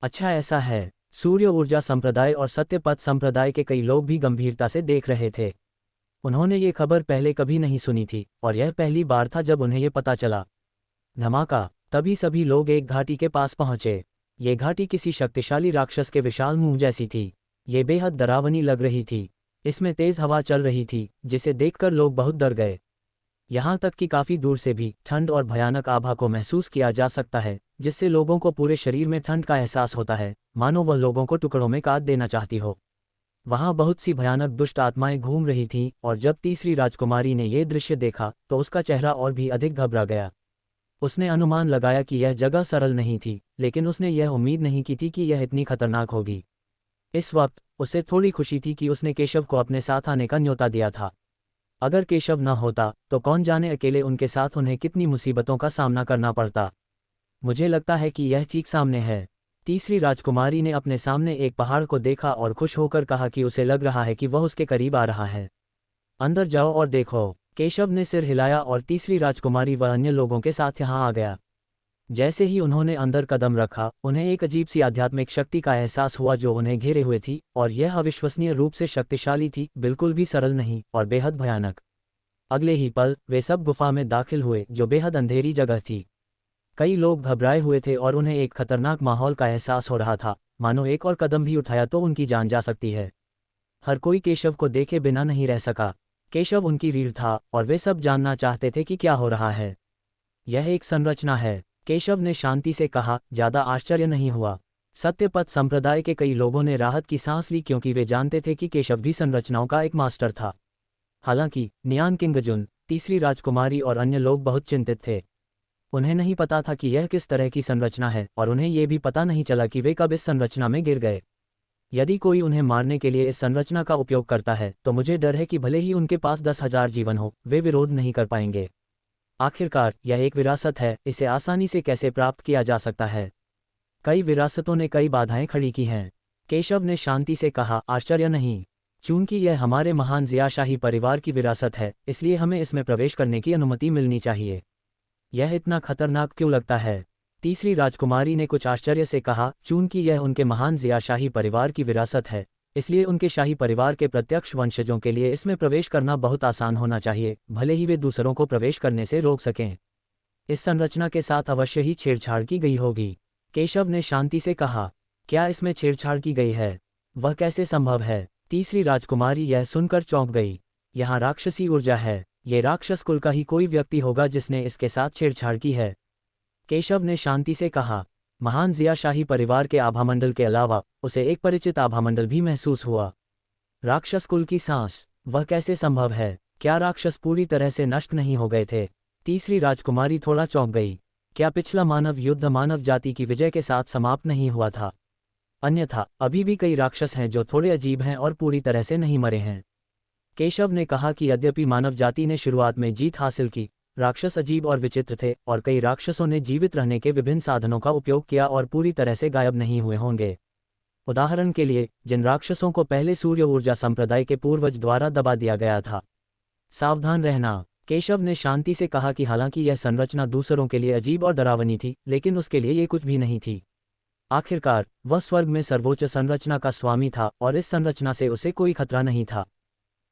अच्छा ऐसा है। सूर्य ऊर्जा संप्रदाय और सत्यपथ संप्रदाय के कई लोग भी गंभीरता से देख रहे थे। उन्होंने ये खबर पहले कभी नहीं सुनी थी और यह पहली बार था जब उन्हें ये पता चला। धमाका! तभी सभी लोग एक घाटी के पास पहुंचे। ये घाटी किसी शक्तिशाली राक्षस के विशाल मुंह जैसी थी। ये बेहद डरावनी लग रही थी। इसमें तेज हवा चल रही थी, जिसे देखकर लोग बहुत डर गए। यहाँ तक कि काफ़ी दूर से भी ठंड और भयानक आभा को महसूस किया जा सकता है, जिससे लोगों को पूरे शरीर में ठंड का एहसास होता है, मानो वह लोगों को टुकड़ों में काट देना चाहती हो। वहाँ बहुत सी भयानक दुष्ट आत्माएं घूम रही थीं और जब तीसरी राजकुमारी ने यह दृश्य देखा तो उसका चेहरा और भी अधिक घबरा गया। उसने अनुमान लगाया कि यह जगह सरल नहीं थी, लेकिन उसने यह उम्मीद नहीं की थी कि यह इतनी खतरनाक होगी। इस वक्त उसे थोड़ी खुशी थी कि उसने केशव को अपने साथ आने का न्योता दिया था। अगर केशव न होता तो कौन जाने अकेले उनके साथ उन्हें कितनी मुसीबतों का सामना करना पड़ता। मुझे लगता है कि यह ठीक सामने है। तीसरी राजकुमारी ने अपने सामने एक पहाड़ को देखा और खुश होकर कहा कि उसे लग रहा है कि वह उसके करीब आ रहा है। अंदर जाओ और देखो। केशव ने सिर हिलाया और तीसरी राजकुमारी व अन्य लोगों के साथ यहाँ आ गया। जैसे ही उन्होंने अंदर कदम रखा, उन्हें एक अजीब सी आध्यात्मिक शक्ति का एहसास हुआ जो उन्हें घेरे हुए थी, और यह अविश्वसनीय रूप से शक्तिशाली थी, बिल्कुल भी सरल नहीं और बेहद भयानक। अगले ही पल वे सब गुफा में दाखिल हुए, जो बेहद अंधेरी जगह थी। कई लोग घबराए हुए थे और उन्हें एक खतरनाक माहौल का एहसास हो रहा था, मानो एक और कदम भी उठाया तो उनकी जान जा सकती है। हर कोई केशव को देखे बिना नहीं रह सका। केशव उनकी रीढ़ था और वे सब जानना चाहते थे कि क्या हो रहा है। यह एक संरचना है, केशव ने शांति से कहा। ज़्यादा आश्चर्य नहीं हुआ। सत्यपथ संप्रदाय के कई लोगों ने राहत की सांस ली क्योंकि वे जानते थे कि केशव भी संरचनाओं का एक मास्टर था। हालांकि नियान किंगजुन, तीसरी राजकुमारी और अन्य लोग बहुत चिंतित थे। उन्हें नहीं पता था कि यह किस तरह की संरचना है और उन्हें यह भी पता नहीं चला कि वे कब इस संरचना में गिर गए। यदि कोई उन्हें मारने के लिए इस संरचना का उपयोग करता है तो मुझे डर है कि भले ही उनके पास 10,000 जीवन हो, वे विरोध नहीं कर पाएंगे। आखिरकार यह एक विरासत है, इसे आसानी से कैसे प्राप्त किया जा सकता है। कई विरासतों ने कई बाधाएं खड़ी की हैं। केशव ने शांति से कहा, आश्चर्य नहीं। चूंकि यह हमारे महान ज़ियाशाही परिवार की विरासत है, इसलिए हमें इसमें प्रवेश करने की अनुमति मिलनी चाहिए। यह इतना खतरनाक क्यों लगता है? तीसरी राजकुमारी ने कुछ आश्चर्य से कहा, चूंकि यह उनके महान ज़िया-शाही परिवार की विरासत है, इसलिए उनके शाही परिवार के प्रत्यक्ष वंशजों के लिए इसमें प्रवेश करना बहुत आसान होना चाहिए, भले ही वे दूसरों को प्रवेश करने से रोक सकें। इस संरचना के साथ अवश्य ही छेड़छाड़ की गई होगी। केशव ने शांति से कहा, क्या इसमें छेड़छाड़ की गई है? वह कैसे संभव है? तीसरी राजकुमारी यह सुनकर चौंक गई। यहाँ राक्षसी ऊर्जा है, ये राक्षस कुल का ही कोई व्यक्ति होगा जिसने इसके साथ छेड़छाड़ की है। केशव ने शांति से कहा, महान ज़िया-शाही परिवार के आभामंडल के अलावा उसे एक परिचित आभामंडल भी महसूस हुआ। राक्षस कुल की सांस, वह कैसे संभव है? क्या राक्षस पूरी तरह से नष्ट नहीं हो गए थे? तीसरी राजकुमारी थोड़ा चौंक गई। क्या पिछला मानव युद्ध मानव जाति की विजय के साथ समाप्त नहीं हुआ था? अन्यथा अभी भी कई राक्षस हैं जो थोड़े अजीब हैं और पूरी तरह से नहीं मरे हैं। केशव ने कहा कि यद्यपि मानव जाति ने शुरुआत में जीत हासिल की, राक्षस अजीब और विचित्र थे और कई राक्षसों ने जीवित रहने के विभिन्न साधनों का उपयोग किया और पूरी तरह से गायब नहीं हुए होंगे। उदाहरण के लिए, जिन राक्षसों को पहले सूर्य ऊर्जा संप्रदाय के पूर्वज द्वारा दबा दिया गया था। सावधान रहना, केशव ने शांति से कहा कि हालांकि यह संरचना दूसरों के लिए अजीब और डरावनी थी, लेकिन उसके लिए ये कुछ भी नहीं थी। आखिरकार वह स्वर्ग में सर्वोच्च संरचना का स्वामी था और इस संरचना से उसे कोई खतरा नहीं था।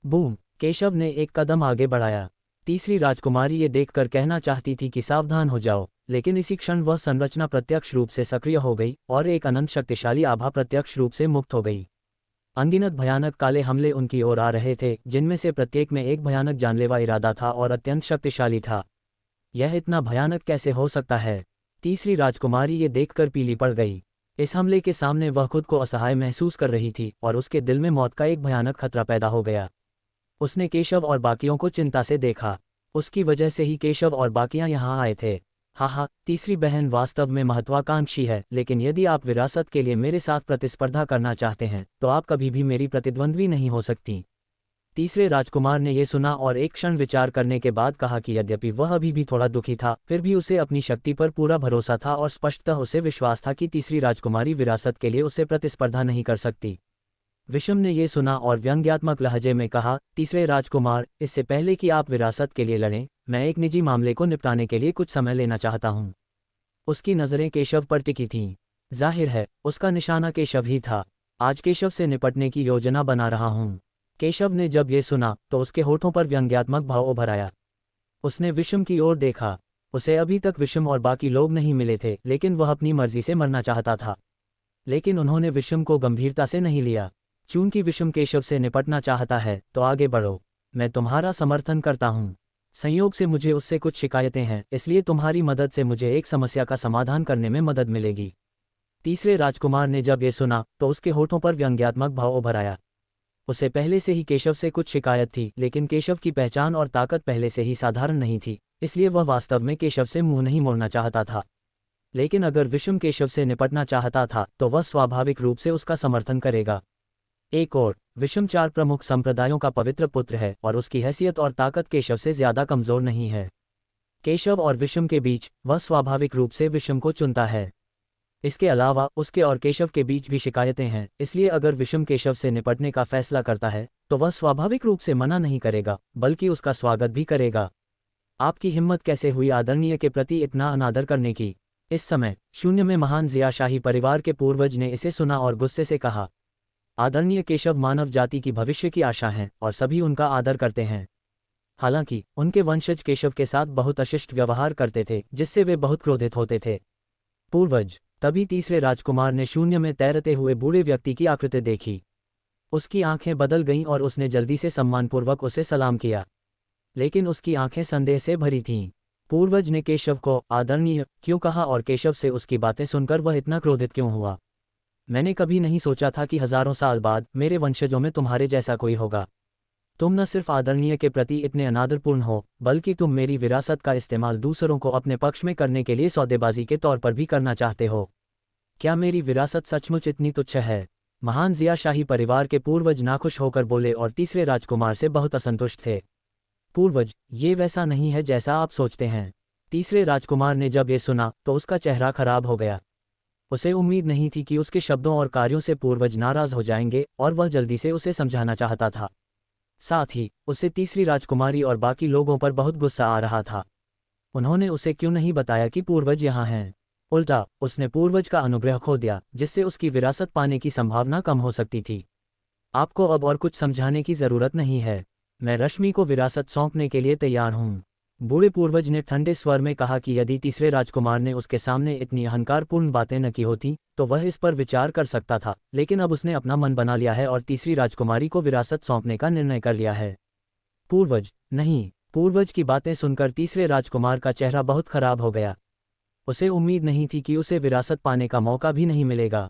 बूम! केशव ने एक कदम आगे बढ़ाया। तीसरी राजकुमारी ये देखकर कहना चाहती थी कि सावधान हो जाओ, लेकिन इसी क्षण वह संरचना प्रत्यक्ष रूप से सक्रिय हो गई और एक अनंत शक्तिशाली आभा प्रत्यक्ष रूप से मुक्त हो गई। अनगिनत भयानक काले हमले उनकी ओर आ रहे थे, जिनमें से प्रत्येक में एक भयानक जानलेवा इरादा था और अत्यंत शक्तिशाली था। यह इतना भयानक कैसे हो सकता है? तीसरी राजकुमारी ये देखकर पीली पड़ गई। इस हमले के सामने वह खुद को असहाय महसूस कर रही थी और उसके दिल में मौत का एक भयानक खतरा पैदा हो गया। उसने केशव और बाकियों को चिंता से देखा। उसकी वजह से ही केशव और बाकियां यहाँ आए थे। हाँ, तीसरी बहन वास्तव में महत्वाकांक्षी है, लेकिन यदि आप विरासत के लिए मेरे साथ प्रतिस्पर्धा करना चाहते हैं तो आप कभी भी मेरी प्रतिद्वंद्वी नहीं हो सकती। तीसरे राजकुमार ने यह सुना और एक क्षण विचार करने के बाद कहा कि यद्यपि वह अभी भी थोड़ा दुखी था, फिर भी उसे अपनी शक्ति पर पूरा भरोसा था और स्पष्टतः उसे विश्वास था कि तीसरी राजकुमारी विरासत के लिए उससे प्रतिस्पर्धा नहीं कर सकती। विषम ने यह सुना और व्यंग्यात्मक लहजे में कहा, तीसरे राजकुमार, इससे पहले कि आप विरासत के लिए लड़ें, मैं एक निजी मामले को निपटाने के लिए कुछ समय लेना चाहता हूं। उसकी नज़रें केशव पर टिकी थीं। जाहिर है उसका निशाना केशव ही था। आज केशव से निपटने की योजना बना रहा हूं। केशव ने जब ये सुना तो उसके होठों पर व्यंग्यात्मक भाव उभर आया। उसने विषम की ओर देखा। उसे अभी तक विषम और बाकी लोग नहीं मिले थे, लेकिन वह अपनी मर्जी से मरना चाहता था। लेकिन उन्होंने विषम को गंभीरता से नहीं लिया। चूंकि विषम केशव से निपटना चाहता है तो आगे बढ़ो, मैं तुम्हारा समर्थन करता हूं। संयोग से मुझे उससे कुछ शिकायतें हैं, इसलिए तुम्हारी मदद से मुझे एक समस्या का समाधान करने में मदद मिलेगी। तीसरे राजकुमार ने जब ये सुना तो उसके होठों पर व्यंग्यात्मक भाव उभर आया। उसे पहले से ही केशव से कुछ शिकायत थी, लेकिन केशव की पहचान और ताकत पहले से ही साधारण नहीं थी, इसलिए वह वास्तव में केशव से मुंह नहीं मोड़ना चाहता था। लेकिन अगर विषम केशव से निपटना चाहता था तो वह स्वाभाविक रूप से उसका समर्थन करेगा। एक और, विषम 4 प्रमुख संप्रदायों का पवित्र पुत्र है और उसकी हैसियत और ताकत केशव से ज्यादा कमजोर नहीं है। केशव और विषम के बीच वह स्वाभाविक रूप से विषम को चुनता है। इसके अलावा उसके और केशव के बीच भी शिकायतें हैं, इसलिए अगर विषम केशव से निपटने का फैसला करता है तो वह स्वाभाविक रूप से मना नहीं करेगा, बल्कि उसका स्वागत भी करेगा। आपकी हिम्मत कैसे हुई आदरणीय के प्रति इतना अनादर करने की? इस समय शून्य में महान ज़िया-शाही परिवार के पूर्वज ने इसे सुना और गुस्से से कहा, आदरणीय केशव मानव जाति की भविष्य की आशा हैं और सभी उनका आदर करते हैं। हालांकि उनके वंशज केशव के साथ बहुत अशिष्ट व्यवहार करते थे, जिससे वे बहुत क्रोधित होते थे। पूर्वज। तभी तीसरे राजकुमार ने शून्य में तैरते हुए बूढ़े व्यक्ति की आकृति देखी। उसकी आंखें बदल गईं और उसने जल्दी से सम्मानपूर्वक उसे सलाम किया, लेकिन उसकी आंखें संदेह से भरी थीं। पूर्वज ने केशव को आदरणीय क्यों कहा और केशव से उसकी बातें सुनकर वह इतना क्रोधित क्यों हुआ? मैंने कभी नहीं सोचा था कि हजारों साल बाद मेरे वंशजों में तुम्हारे जैसा कोई होगा। तुम न सिर्फ आदरणीय के प्रति इतने अनादरपूर्ण हो, बल्कि तुम मेरी विरासत का इस्तेमाल दूसरों को अपने पक्ष में करने के लिए सौदेबाजी के तौर पर भी करना चाहते हो। क्या मेरी विरासत सचमुच इतनी तुच्छ है? महान ज़िया-शाही परिवार के पूर्वज नाखुश होकर बोले और तीसरे राजकुमार से बहुत असंतुष्ट थे। पूर्वज, ये वैसा नहीं है जैसा आप सोचते हैं। तीसरे राजकुमार ने जब ये सुना तो उसका चेहरा खराब हो गया। उसे उम्मीद नहीं थी कि उसके शब्दों और कार्यों से पूर्वज नाराज हो जाएंगे और वह जल्दी से उसे समझाना चाहता था। साथ ही उसे तीसरी राजकुमारी और बाकी लोगों पर बहुत गुस्सा आ रहा था। उन्होंने उसे क्यों नहीं बताया कि पूर्वज यहाँ हैं? उल्टा उसने पूर्वज का अनुग्रह खो दिया, जिससे उसकी विरासत पाने की संभावना कम हो सकती थी। आपको अब और कुछ समझाने की जरूरत नहीं है। मैं रश्मि को विरासत सौंपने के लिए तैयार हूँ। बूढ़े पूर्वज ने ठंडे स्वर में कहा कि यदि तीसरे राजकुमार ने उसके सामने इतनी अहंकारपूर्ण बातें न की होती तो वह इस पर विचार कर सकता था, लेकिन अब उसने अपना मन बना लिया है और तीसरी राजकुमारी को विरासत सौंपने का निर्णय कर लिया है। पूर्वज नहीं। पूर्वज की बातें सुनकर तीसरे राजकुमार का चेहरा बहुत खराब हो गया। उसे उम्मीद नहीं थी कि उसे विरासत पाने का मौका भी नहीं मिलेगा।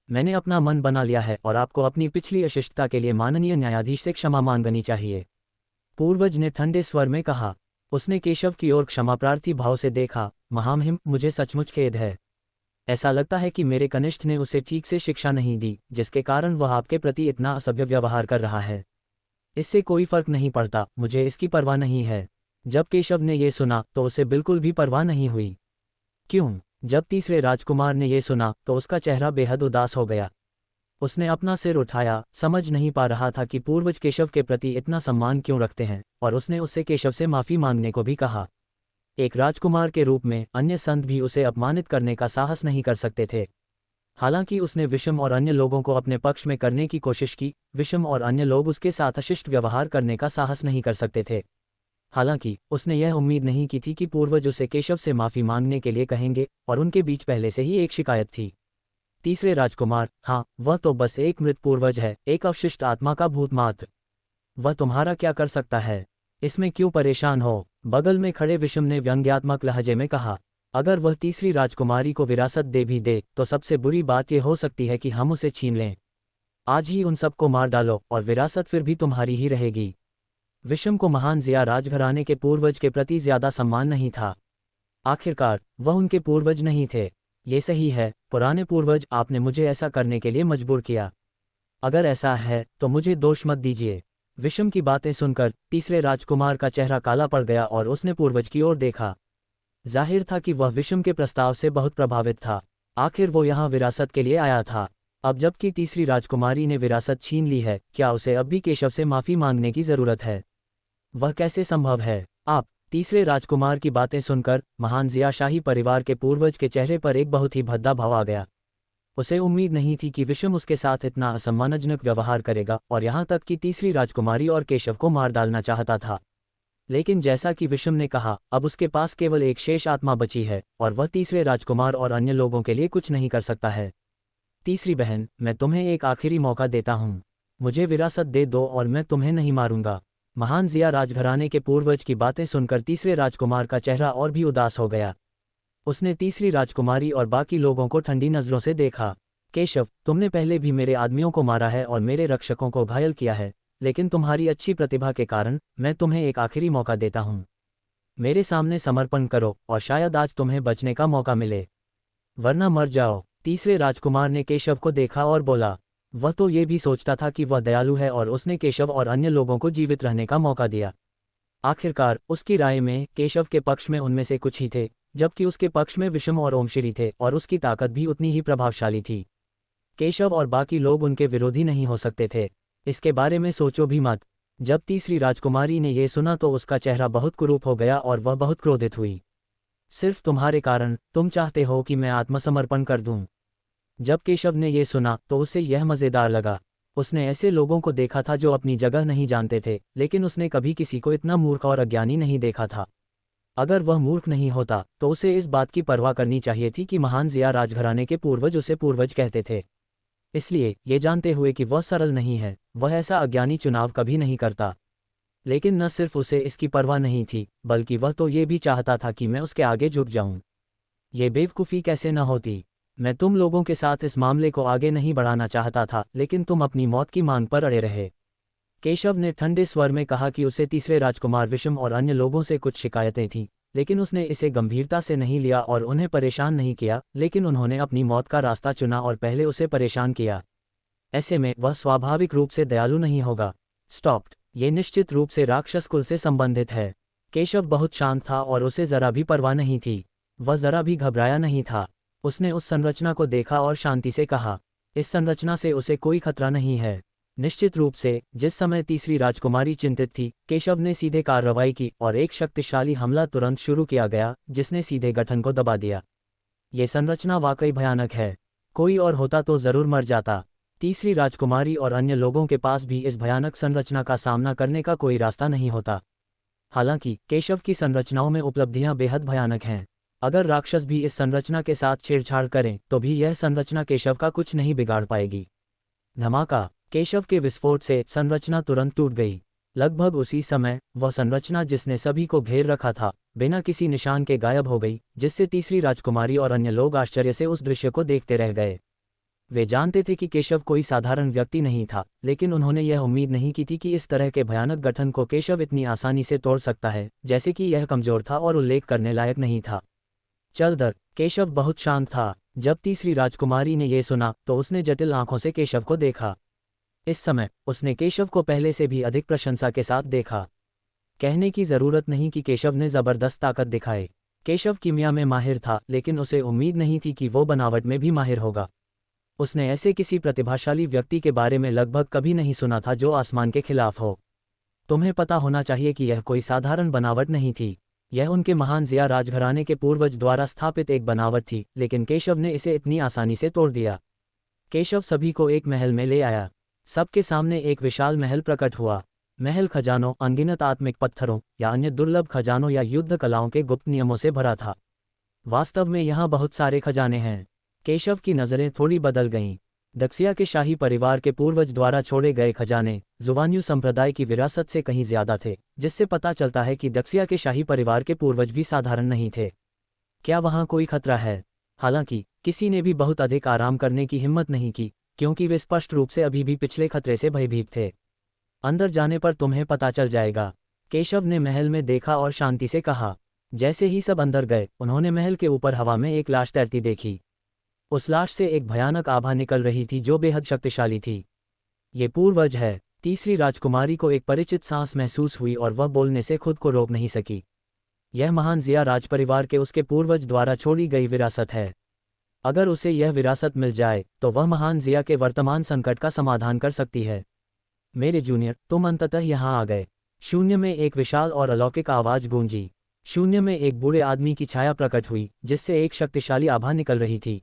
मैंने अपना मन बना लिया है और आपको अपनी पिछली अशिष्टता के लिए माननीय न्यायाधीश से क्षमा मांगनी चाहिए, पूर्वज ने ठंडे स्वर में कहा। उसने केशव की ओर क्षमाप्रार्थी भाव से देखा। महामहिम, मुझे सचमुच खेद है। ऐसा लगता है कि मेरे कनिष्ठ ने उसे ठीक से शिक्षा नहीं दी, जिसके कारण वह आपके प्रति इतना असभ्य व्यवहार कर रहा है। इससे कोई फर्क नहीं पड़ता, मुझे इसकी परवाह नहीं है। जब केशव ने ये सुना तो उसे बिल्कुल भी परवाह नहीं हुई। क्यों? जब तीसरे राजकुमार ने ये सुना तो उसका चेहरा बेहद उदास हो गया। उसने अपना सिर उठाया, समझ नहीं पा रहा था कि पूर्वज केशव के प्रति इतना सम्मान क्यों रखते हैं, और उसने उससे केशव से माफ़ी मांगने को भी कहा। एक राजकुमार के रूप में अन्य संत भी उसे अपमानित करने का साहस नहीं कर सकते थे। हालांकि उसने विषम और अन्य लोगों को अपने पक्ष में करने की कोशिश की, विषम और अन्य लोग उसके साथ अशिष्ट व्यवहार करने का साहस नहीं कर सकते थे। हालांकि उसने यह उम्मीद नहीं की थी कि पूर्वज उसे केशव से माफ़ी मांगने के लिए कहेंगे, और उनके बीच पहले से ही एक शिकायत थी। तीसरे राजकुमार, हाँ, वह तो बस एक मृत पूर्वज है, एक अवशिष्ट आत्मा का भूत मात्र। वह तुम्हारा क्या कर सकता है? इसमें क्यों परेशान हो? बगल में खड़े विषम ने व्यंग्यात्मक लहजे में कहा। अगर वह तीसरी राजकुमारी को विरासत दे भी दे तो सबसे बुरी बात यह हो सकती है कि हम उसे छीन लें। आज ही उन सबको मार डालो और विरासत फिर भी तुम्हारी ही रहेगी। विषम को महान जिया राजघराने के पूर्वज के प्रति ज्यादा सम्मान नहीं था। आखिरकार वह उनके पूर्वज नहीं थे। ये सही है, पुराने पूर्वज, आपने मुझे ऐसा करने के लिए मजबूर किया। अगर ऐसा है तो मुझे दोष मत दीजिए। विषम की बातें सुनकर तीसरे राजकुमार का चेहरा काला पड़ गया और उसने पूर्वज की ओर देखा। जाहिर था कि वह विषम के प्रस्ताव से बहुत प्रभावित था। आखिर वो यहाँ विरासत के लिए आया था। अब जबकि तीसरी राजकुमारी ने विरासत छीन ली है, क्या उसे अब भी केशव से माफ़ी मांगने की ज़रूरत है? वह कैसे संभव है? आप? तीसरे राजकुमार की बातें सुनकर महान जिया शाही परिवार के पूर्वज के चेहरे पर एक बहुत ही भद्दा भाव आ गया। उसे उम्मीद नहीं थी कि विषम उसके साथ इतना असम्मानजनक व्यवहार करेगा, और यहाँ तक कि तीसरी राजकुमारी और केशव को मार डालना चाहता था। लेकिन जैसा कि विषम ने कहा, अब उसके पास केवल एक शेष आत्मा बची है, और वह तीसरे राजकुमार और अन्य लोगों के लिए कुछ नहीं कर सकता है। तीसरी बहन, मैं तुम्हें एक आखिरी मौका देता हूँ। मुझे विरासत दे दो और मैं तुम्हें नहीं मारूंगा। महान जिया राजघराने के पूर्वज की बातें सुनकर तीसरे राजकुमार का चेहरा और भी उदास हो गया। उसने तीसरी राजकुमारी और बाकी लोगों को ठंडी नज़रों से देखा। केशव, तुमने पहले भी मेरे आदमियों को मारा है और मेरे रक्षकों को घायल किया है, लेकिन तुम्हारी अच्छी प्रतिभा के कारण मैं तुम्हें एक आखिरी मौका देता हूँ। मेरे सामने समर्पण करो और शायद आज तुम्हें बचने का मौका मिले, वरना मर जाओ। तीसरे राजकुमार ने केशव को देखा और बोला। वह तो ये भी सोचता था कि वह दयालु है और उसने केशव और अन्य लोगों को जीवित रहने का मौका दिया। आखिरकार उसकी राय में केशव के पक्ष में उनमें से कुछ ही थे, जबकि उसके पक्ष में विषम और ओमश्री थे, और उसकी ताकत भी उतनी ही प्रभावशाली थी। केशव और बाकी लोग उनके विरोधी नहीं हो सकते थे। इसके बारे में सोचो भी मत। जब तीसरी राजकुमारी ने यह सुना तो उसका चेहरा बहुत कुरूप हो गया और वह बहुत क्रोधित हुई। सिर्फ तुम्हारे कारण, तुम चाहते हो कि मैं आत्मसमर्पण कर दूं। जब केशव ने यह सुना तो उसे यह मज़ेदार लगा। उसने ऐसे लोगों को देखा था जो अपनी जगह नहीं जानते थे, लेकिन उसने कभी किसी को इतना मूर्ख और अज्ञानी नहीं देखा था। अगर वह मूर्ख नहीं होता तो उसे इस बात की परवाह करनी चाहिए थी कि महान जिया राजघराने के पूर्वज उसे पूर्वज कहते थे। इसलिए, ये जानते हुए कि वह सरल नहीं है, वह ऐसा अज्ञानी चुनाव कभी नहीं करता। लेकिन न सिर्फ उसे इसकी परवाह नहीं थी, बल्कि वह तो ये भी चाहता था कि मैं उसके आगे झुक जाऊं। ये बेवकूफ़ी कैसे न होती। मैं तुम लोगों के साथ इस मामले को आगे नहीं बढ़ाना चाहता था, लेकिन तुम अपनी मौत की मांग पर अड़े रहे। केशव ने ठंडे स्वर में कहा कि उसे तीसरे राजकुमार विषम और अन्य लोगों से कुछ शिकायतें थीं, लेकिन उसने इसे गंभीरता से नहीं लिया और उन्हें परेशान नहीं किया, लेकिन उन्होंने अपनी मौत का रास्ता चुना और पहले उसे परेशान किया। ऐसे में वह स्वाभाविक रूप से दयालु नहीं होगा। स्टॉप्ड। ये निश्चित रूप से राक्षस कुल से संबंधित है। केशव बहुत शांत था और उसे जरा भी परवाह नहीं थी। वह जरा भी घबराया नहीं था। उसने उस संरचना को देखा और शांति से कहा, इस संरचना से उसे कोई खतरा नहीं है। निश्चित रूप से जिस समय तीसरी राजकुमारी चिंतित थी, केशव ने सीधे कार्रवाई की और एक शक्तिशाली हमला तुरंत शुरू किया गया, जिसने सीधे गठन को दबा दिया। ये संरचना वाकई भयानक है। कोई और होता तो जरूर मर जाता। तीसरी राजकुमारी और अन्य लोगों के पास भी इस भयानक संरचना का सामना करने का कोई रास्ता नहीं होता। हालांकि केशव की संरचनाओं में उपलब्धियां बेहद भयानक हैं। अगर राक्षस भी इस संरचना के साथ छेड़छाड़ करें तो भी यह संरचना केशव का कुछ नहीं बिगाड़ पाएगी। धमाका! केशव के विस्फोट से संरचना तुरंत टूट गई। लगभग उसी समय वह संरचना जिसने सभी को घेर रखा था बिना किसी निशान के गायब हो गई, जिससे तीसरी राजकुमारी और अन्य लोग आश्चर्य से उस दृश्य को देखते रह गए। वे जानते थे कि केशव कोई साधारण व्यक्ति नहीं था, लेकिन उन्होंने यह उम्मीद नहीं की थी कि इस तरह के भयानक गठन को केशव इतनी आसानी से तोड़ सकता है, जैसे कि यह कमजोर था और उल्लेख करने लायक नहीं था। चल दर! केशव बहुत शांत था। जब तीसरी राजकुमारी ने यह सुना तो उसने जटिल आंखों से केशव को देखा। इस समय उसने केशव को पहले से भी अधिक प्रशंसा के साथ देखा। कहने की जरूरत नहीं कि केशव ने जबरदस्त ताकत दिखाई। केशव कीमिया में माहिर था, लेकिन उसे उम्मीद नहीं थी कि वो बनावट में भी माहिर होगा। उसने ऐसे किसी प्रतिभाशाली व्यक्ति के बारे में लगभग कभी नहीं सुना था जो आसमान के खिलाफ हो। तुम्हें पता होना चाहिए कि यह कोई साधारण बनावट नहीं थी। यह उनके महान जिया राजघराने के पूर्वज द्वारा स्थापित एक बनावट थी, लेकिन केशव ने इसे इतनी आसानी से तोड़ दिया। केशव सभी को एक महल में ले आया। सबके सामने एक विशाल महल प्रकट हुआ। महल खजानों, अनगिनत आत्मिक पत्थरों या अन्य दुर्लभ खजानों या युद्ध कलाओं के गुप्त नियमों से भरा था। वास्तव में यहाँ बहुत सारे खजाने हैं। केशव की नज़रें थोड़ी बदल गईं। दक्षिया के शाही परिवार के पूर्वज द्वारा छोड़े गए खजाने जुवान्यू संप्रदाय की विरासत से कहीं ज्यादा थे, जिससे पता चलता है कि दक्षिया के शाही परिवार के पूर्वज भी साधारण नहीं थे। क्या वहाँ कोई खतरा है? हालांकि किसी ने भी बहुत अधिक आराम करने की हिम्मत नहीं की, क्योंकि वे स्पष्ट रूप से अभी भी पिछले खतरे से भयभीत थे। अंदर जाने पर तुम्हें पता चल जाएगा, केशव ने महल में देखा और शांति से कहा। जैसे ही सब अंदर गए, उन्होंने महल के ऊपर हवा में एक लाश तैरती देखी। उस लाश से एक भयानक आभा निकल रही थी जो बेहद शक्तिशाली थी। ये पूर्वज है। तीसरी राजकुमारी को एक परिचित सांस महसूस हुई और वह बोलने से खुद को रोक नहीं सकी। यह महान जिया राजपरिवार के उसके पूर्वज द्वारा छोड़ी गई विरासत है। अगर उसे यह विरासत मिल जाए तो वह महान जिया के वर्तमान संकट का समाधान कर सकती है। मेरे जूनियर, तुम अंततः यहाँ आ गए। शून्य में एक विशाल और अलौकिक आवाज गूंजी। शून्य में एक बूढ़े आदमी की छाया प्रकट हुई, जिससे एक शक्तिशाली आभा निकल रही थी।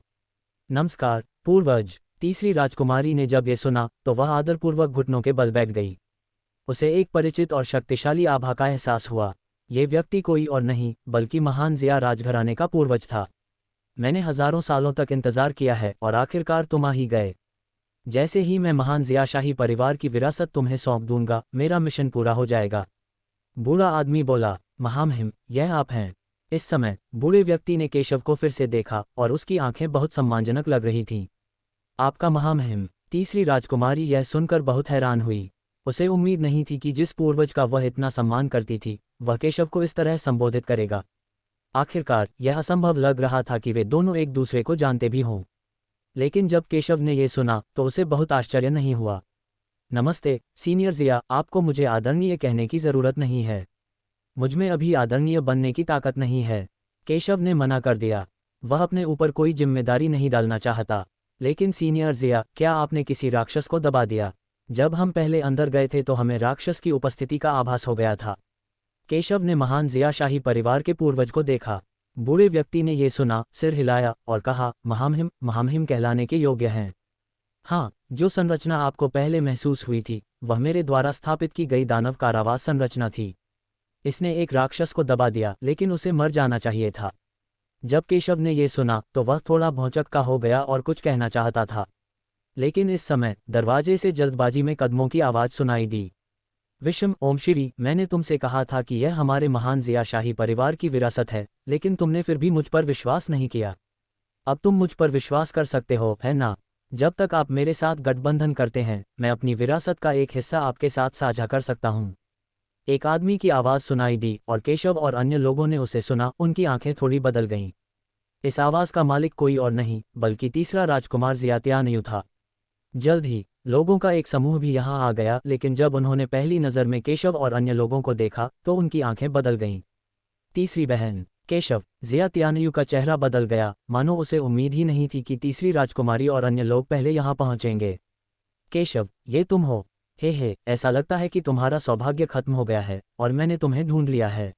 नमस्कार पूर्वज! तीसरी राजकुमारी ने जब ये सुना तो वह आदरपूर्वक घुटनों के बल बैठ गई। उसे एक परिचित और शक्तिशाली आभा का एहसास हुआ। ये व्यक्ति कोई और नहीं बल्कि महान जिया राजघराने का पूर्वज था। मैंने हजारों सालों तक इंतजार किया है और आखिरकार तुम आ ही गए। जैसे ही मैं महान जिया शाही परिवार की विरासत तुम्हें सौंप दूंगा, मेरा मिशन पूरा हो जाएगा। बूढ़ा आदमी बोला। महामहिम, यह आप हैं? इस समय बूढ़े व्यक्ति ने केशव को फिर से देखा और उसकी आंखें बहुत सम्मानजनक लग रही थीं। आपका महामहिम! तीसरी राजकुमारी यह सुनकर बहुत हैरान हुई। उसे उम्मीद नहीं थी कि जिस पूर्वज का वह इतना सम्मान करती थी, वह केशव को इस तरह संबोधित करेगा। आखिरकार यह असंभव लग रहा था कि वे दोनों एक दूसरे को जानते भी हों। लेकिन जब केशव ने यह सुना तो उसे बहुत आश्चर्य नहीं हुआ। नमस्ते सीनियर जिया, आपको मुझे आदरणीय कहने की जरूरत नहीं है। मुझमें अभी आदरणीय बनने की ताकत नहीं है। केशव ने मना कर दिया। वह अपने ऊपर कोई जिम्मेदारी नहीं डालना चाहता। लेकिन सीनियर जिया, क्या आपने किसी राक्षस को दबा दिया? जब हम पहले अंदर गए थे तो हमें राक्षस की उपस्थिति का आभास हो गया था। केशव ने महान जिया शाही परिवार के पूर्वज को देखा। बूढ़े व्यक्ति ने यह सुना, सिर हिलाया और कहा, महामहिम, महामहिम कहलाने के योग्य हैं। हाँ, जो संरचना आपको पहले महसूस हुई थी वह मेरे द्वारा स्थापित की गई दानव कारावास संरचना थी। इसने एक राक्षस को दबा दिया, लेकिन उसे मर जाना चाहिए था। जब केशव ने यह सुना तो वह थोड़ा भौंचक्का हो गया और कुछ कहना चाहता था। लेकिन इस समय दरवाजे से जल्दबाजी में कदमों की आवाज सुनाई दी। विषम, ओम श्री, मैंने तुमसे कहा था कि यह हमारे महान जिया शाही परिवार की विरासत है, लेकिन तुमने फिर भी मुझ पर विश्वास नहीं किया। अब तुम मुझ पर विश्वास कर सकते हो, है ना? जब तक आप मेरे साथ गठबंधन करते हैं, मैं अपनी विरासत का एक हिस्सा आपके साथ साझा कर सकता हूँ। एक आदमी की आवाज़ सुनाई दी और केशव और अन्य लोगों ने उसे सुना। उनकी आंखें थोड़ी बदल गईं। इस आवाज़ का मालिक कोई और नहीं बल्कि तीसरा राजकुमार जियातियानयू था। जल्द ही लोगों का एक समूह भी यहाँ आ गया, लेकिन जब उन्होंने पहली नज़र में केशव और अन्य लोगों को देखा तो उनकी आंखें बदल गईं। तीसरी बहन केशव! जियातियानयू का चेहरा बदल गया, मानो उसे उम्मीद ही नहीं थी कि तीसरी राजकुमारी और अन्य लोग पहले यहाँ पहुँचेंगे। केशव, ये तुम हो? हे, ऐसा लगता है कि तुम्हारा सौभाग्य खत्म हो गया है और मैंने तुम्हें ढूंढ लिया है।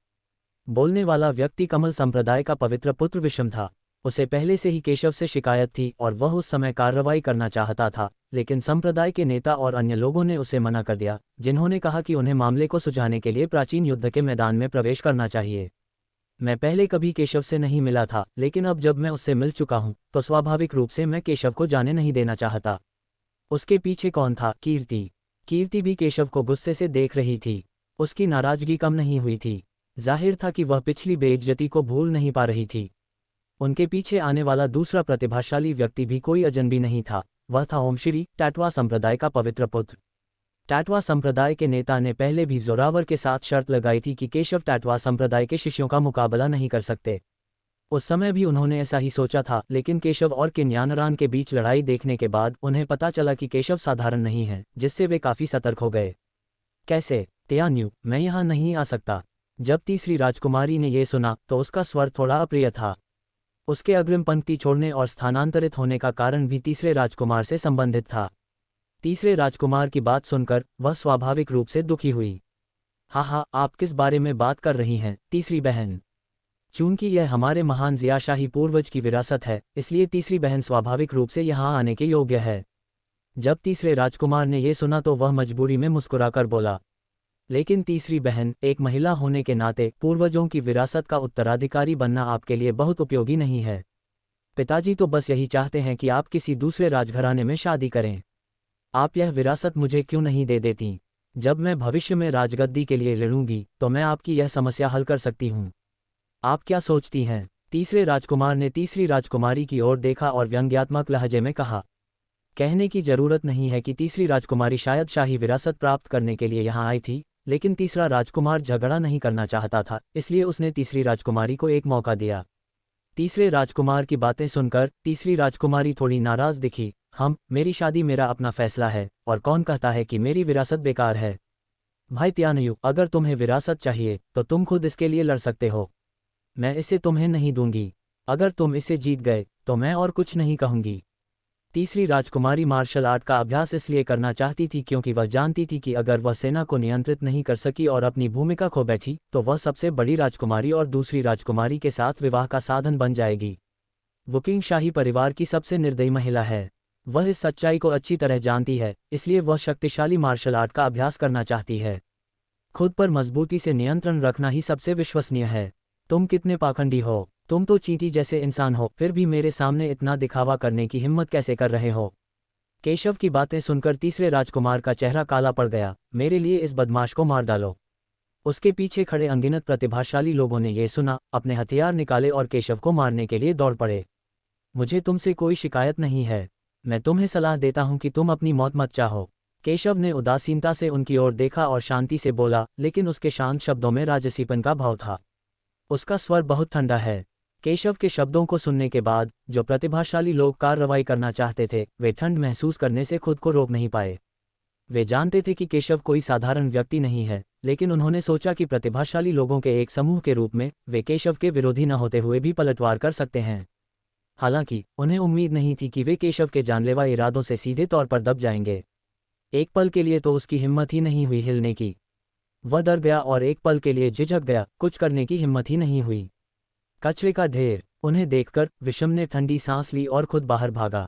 बोलने वाला व्यक्ति कमल संप्रदाय का पवित्र पुत्र विषम था। उसे पहले से ही केशव से शिकायत थी और वह उस समय कार्रवाई करना चाहता था, लेकिन संप्रदाय के नेता और अन्य लोगों ने उसे मना कर दिया, जिन्होंने कहा कि उन्हें मामले को सुलझाने के लिए प्राचीन युद्ध के मैदान में प्रवेश करना चाहिए। मैं पहले कभी केशव से नहीं मिला था, लेकिन अब जब मैं उससे मिल चुका हूं, तो स्वाभाविक रूप से मैं केशव को जाने नहीं देना चाहता। उसके पीछे कौन था? कीर्ति। कीर्ति भी केशव को गुस्से से देख रही थी। उसकी नाराजगी कम नहीं हुई थी। जाहिर था कि वह पिछली बेइज्जती को भूल नहीं पा रही थी। उनके पीछे आने वाला दूसरा प्रतिभाशाली व्यक्ति भी कोई अजनबी नहीं था, वह था ओमश्री, टाटवा संप्रदाय का पवित्र पुत्र। टाटवा संप्रदाय के नेता ने पहले भी जोरावर के साथ शर्त लगाई थी कि केशव टाटवा संप्रदाय के शिष्यों का मुकाबला नहीं कर सकते। उस समय भी उन्होंने ऐसा ही सोचा था, लेकिन केशव और किन्यानरान के बीच लड़ाई देखने के बाद उन्हें पता चला कि केशव साधारण नहीं है, जिससे वे काफी सतर्क हो गए। कैसे? त्यान्यू, मैं यहाँ नहीं आ सकता। जब तीसरी राजकुमारी ने यह सुना तो उसका स्वर थोड़ा अप्रिय था। उसके अग्रिम पंक्ति छोड़ने और स्थानांतरित होने का कारण भी तीसरे राजकुमार से संबंधित था। तीसरे राजकुमार की बात सुनकर वह स्वाभाविक रूप से दुखी हुई। हाँ, आप किस बारे में बात कर रही हैं, तीसरी बहन? चूंकि यह हमारे महान ज़ियाशाही पूर्वज की विरासत है, इसलिए तीसरी बहन स्वाभाविक रूप से यहाँ आने के योग्य है। जब तीसरे राजकुमार ने यह सुना तो वह मजबूरी में मुस्कुराकर बोला, लेकिन तीसरी बहन, एक महिला होने के नाते पूर्वजों की विरासत का उत्तराधिकारी बनना आपके लिए बहुत उपयोगी नहीं है। पिताजी तो बस यही चाहते हैं कि आप किसी दूसरे राजघराने में शादी करें। आप यह विरासत मुझे क्यों नहीं दे देती? जब मैं भविष्य में राजगद्दी के लिए लड़ूंगी तो मैं आपकी यह समस्या हल कर सकती हूँ। आप क्या सोचती हैं? तीसरे राजकुमार ने तीसरी राजकुमारी की ओर देखा और व्यंग्यात्मक लहजे में कहा। कहने की जरूरत नहीं है कि तीसरी राजकुमारी शायद शाही विरासत प्राप्त करने के लिए यहाँ आई थी, लेकिन तीसरा राजकुमार झगड़ा नहीं करना चाहता था, इसलिए उसने तीसरी राजकुमारी को एक मौका दिया। तीसरे राजकुमार की बातें सुनकर तीसरी राजकुमारी थोड़ी नाराज दिखी। मेरी शादी मेरा अपना फैसला है, और कौन कहता है कि मेरी विरासत बेकार है? भाई त्यानयू, अगर तुम्हें विरासत चाहिए तो तुम खुद इसके लिए लड़ सकते हो। मैं इसे तुम्हें नहीं दूंगी। अगर तुम इसे जीत गए तो मैं और कुछ नहीं कहूंगी। तीसरी राजकुमारी मार्शल आर्ट का अभ्यास इसलिए करना चाहती थी क्योंकि वह जानती थी कि अगर वह सेना को नियंत्रित नहीं कर सकी और अपनी भूमिका खो बैठी तो वह सबसे बड़ी राजकुमारी और दूसरी राजकुमारी के साथ विवाह का साधन बन जाएगी। वुकिंग शाही परिवार की सबसे निर्दयी महिला है। वह इस सच्चाई को अच्छी तरह जानती है, इसलिए वह शक्तिशाली मार्शल आर्ट का अभ्यास करना चाहती है। खुद पर मजबूती से नियंत्रण रखना ही सबसे विश्वसनीय है। तुम कितने पाखंडी हो! तुम तो चींटी जैसे इंसान हो, फिर भी मेरे सामने इतना दिखावा करने की हिम्मत कैसे कर रहे हो? केशव की बातें सुनकर तीसरे राजकुमार का चेहरा काला पड़ गया। मेरे लिए इस बदमाश को मार डालो। उसके पीछे खड़े अनगिनत प्रतिभाशाली लोगों ने यह सुना, अपने हथियार निकाले और केशव को मारने के लिए दौड़ पड़े। मुझे तुमसे कोई शिकायत नहीं है। मैं तुम्हें सलाह देता हूं कि तुम अपनी मौत मत चाहो। केशव ने उदासीनता से उनकी ओर देखा और शांति से बोला, लेकिन उसके शांत शब्दों में राजसीपन का भाव था। उसका स्वर बहुत ठंडा है। केशव के शब्दों को सुनने के बाद जो प्रतिभाशाली लोग कार्रवाई करना चाहते थे, वे ठंड महसूस करने से खुद को रोक नहीं पाए। वे जानते थे कि केशव कोई साधारण व्यक्ति नहीं है, लेकिन उन्होंने सोचा कि प्रतिभाशाली लोगों के एक समूह के रूप में वे केशव के विरोधी न होते हुए भी पलटवार कर सकते हैं। हालांकि उन्हें उम्मीद नहीं थी कि वे केशव के जानलेवा इरादों से सीधे तौर पर दब जाएंगे। एक पल के लिए तो उसकी हिम्मत ही नहीं हुई हिलने की। वह डर गया और एक पल के लिए झिझक गया, कुछ करने की हिम्मत ही नहीं हुई। कचरे का ढेर! उन्हें देखकर विषम ने ठंडी सांस ली और खुद बाहर भागा।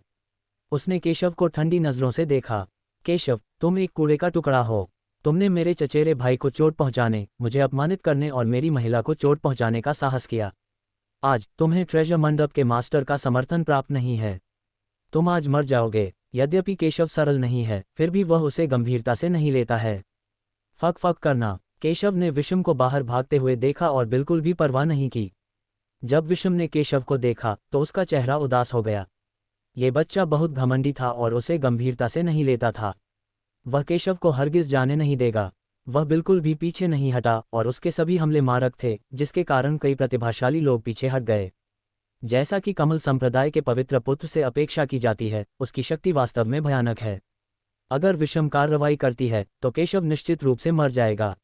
उसने केशव को ठंडी नजरों से देखा। केशव, तुम एक कूड़े का टुकड़ा हो। तुमने मेरे चचेरे भाई को चोट पहुंचाने, मुझे अपमानित करने और मेरी महिला को चोट पहुंचाने का साहस किया। आज तुम्हें ट्रेजर मंडप के मास्टर का समर्थन प्राप्त नहीं है। तुम आज मर जाओगे। यद्यपि केशव सरल नहीं है, फिर भी वह उसे गंभीरता से नहीं लेता है। फक फक करना! केशव ने विषम को बाहर भागते हुए देखा और बिल्कुल भी परवाह नहीं की। जब विषम ने केशव को देखा तो उसका चेहरा उदास हो गया। ये बच्चा बहुत घमंडी था और उसे गंभीरता से नहीं लेता था। वह केशव को हरगिज जाने नहीं देगा। वह बिल्कुल भी पीछे नहीं हटा और उसके सभी हमले मारक थे, जिसके कारण कई प्रतिभाशाली लोग पीछे हट गए। जैसा कि कमल संप्रदाय के पवित्र पुत्र से अपेक्षा की जाती है, उसकी शक्ति वास्तव में भयानक है। अगर विषम कार्रवाई करती है तो केशव निश्चित रूप से मर जाएगा।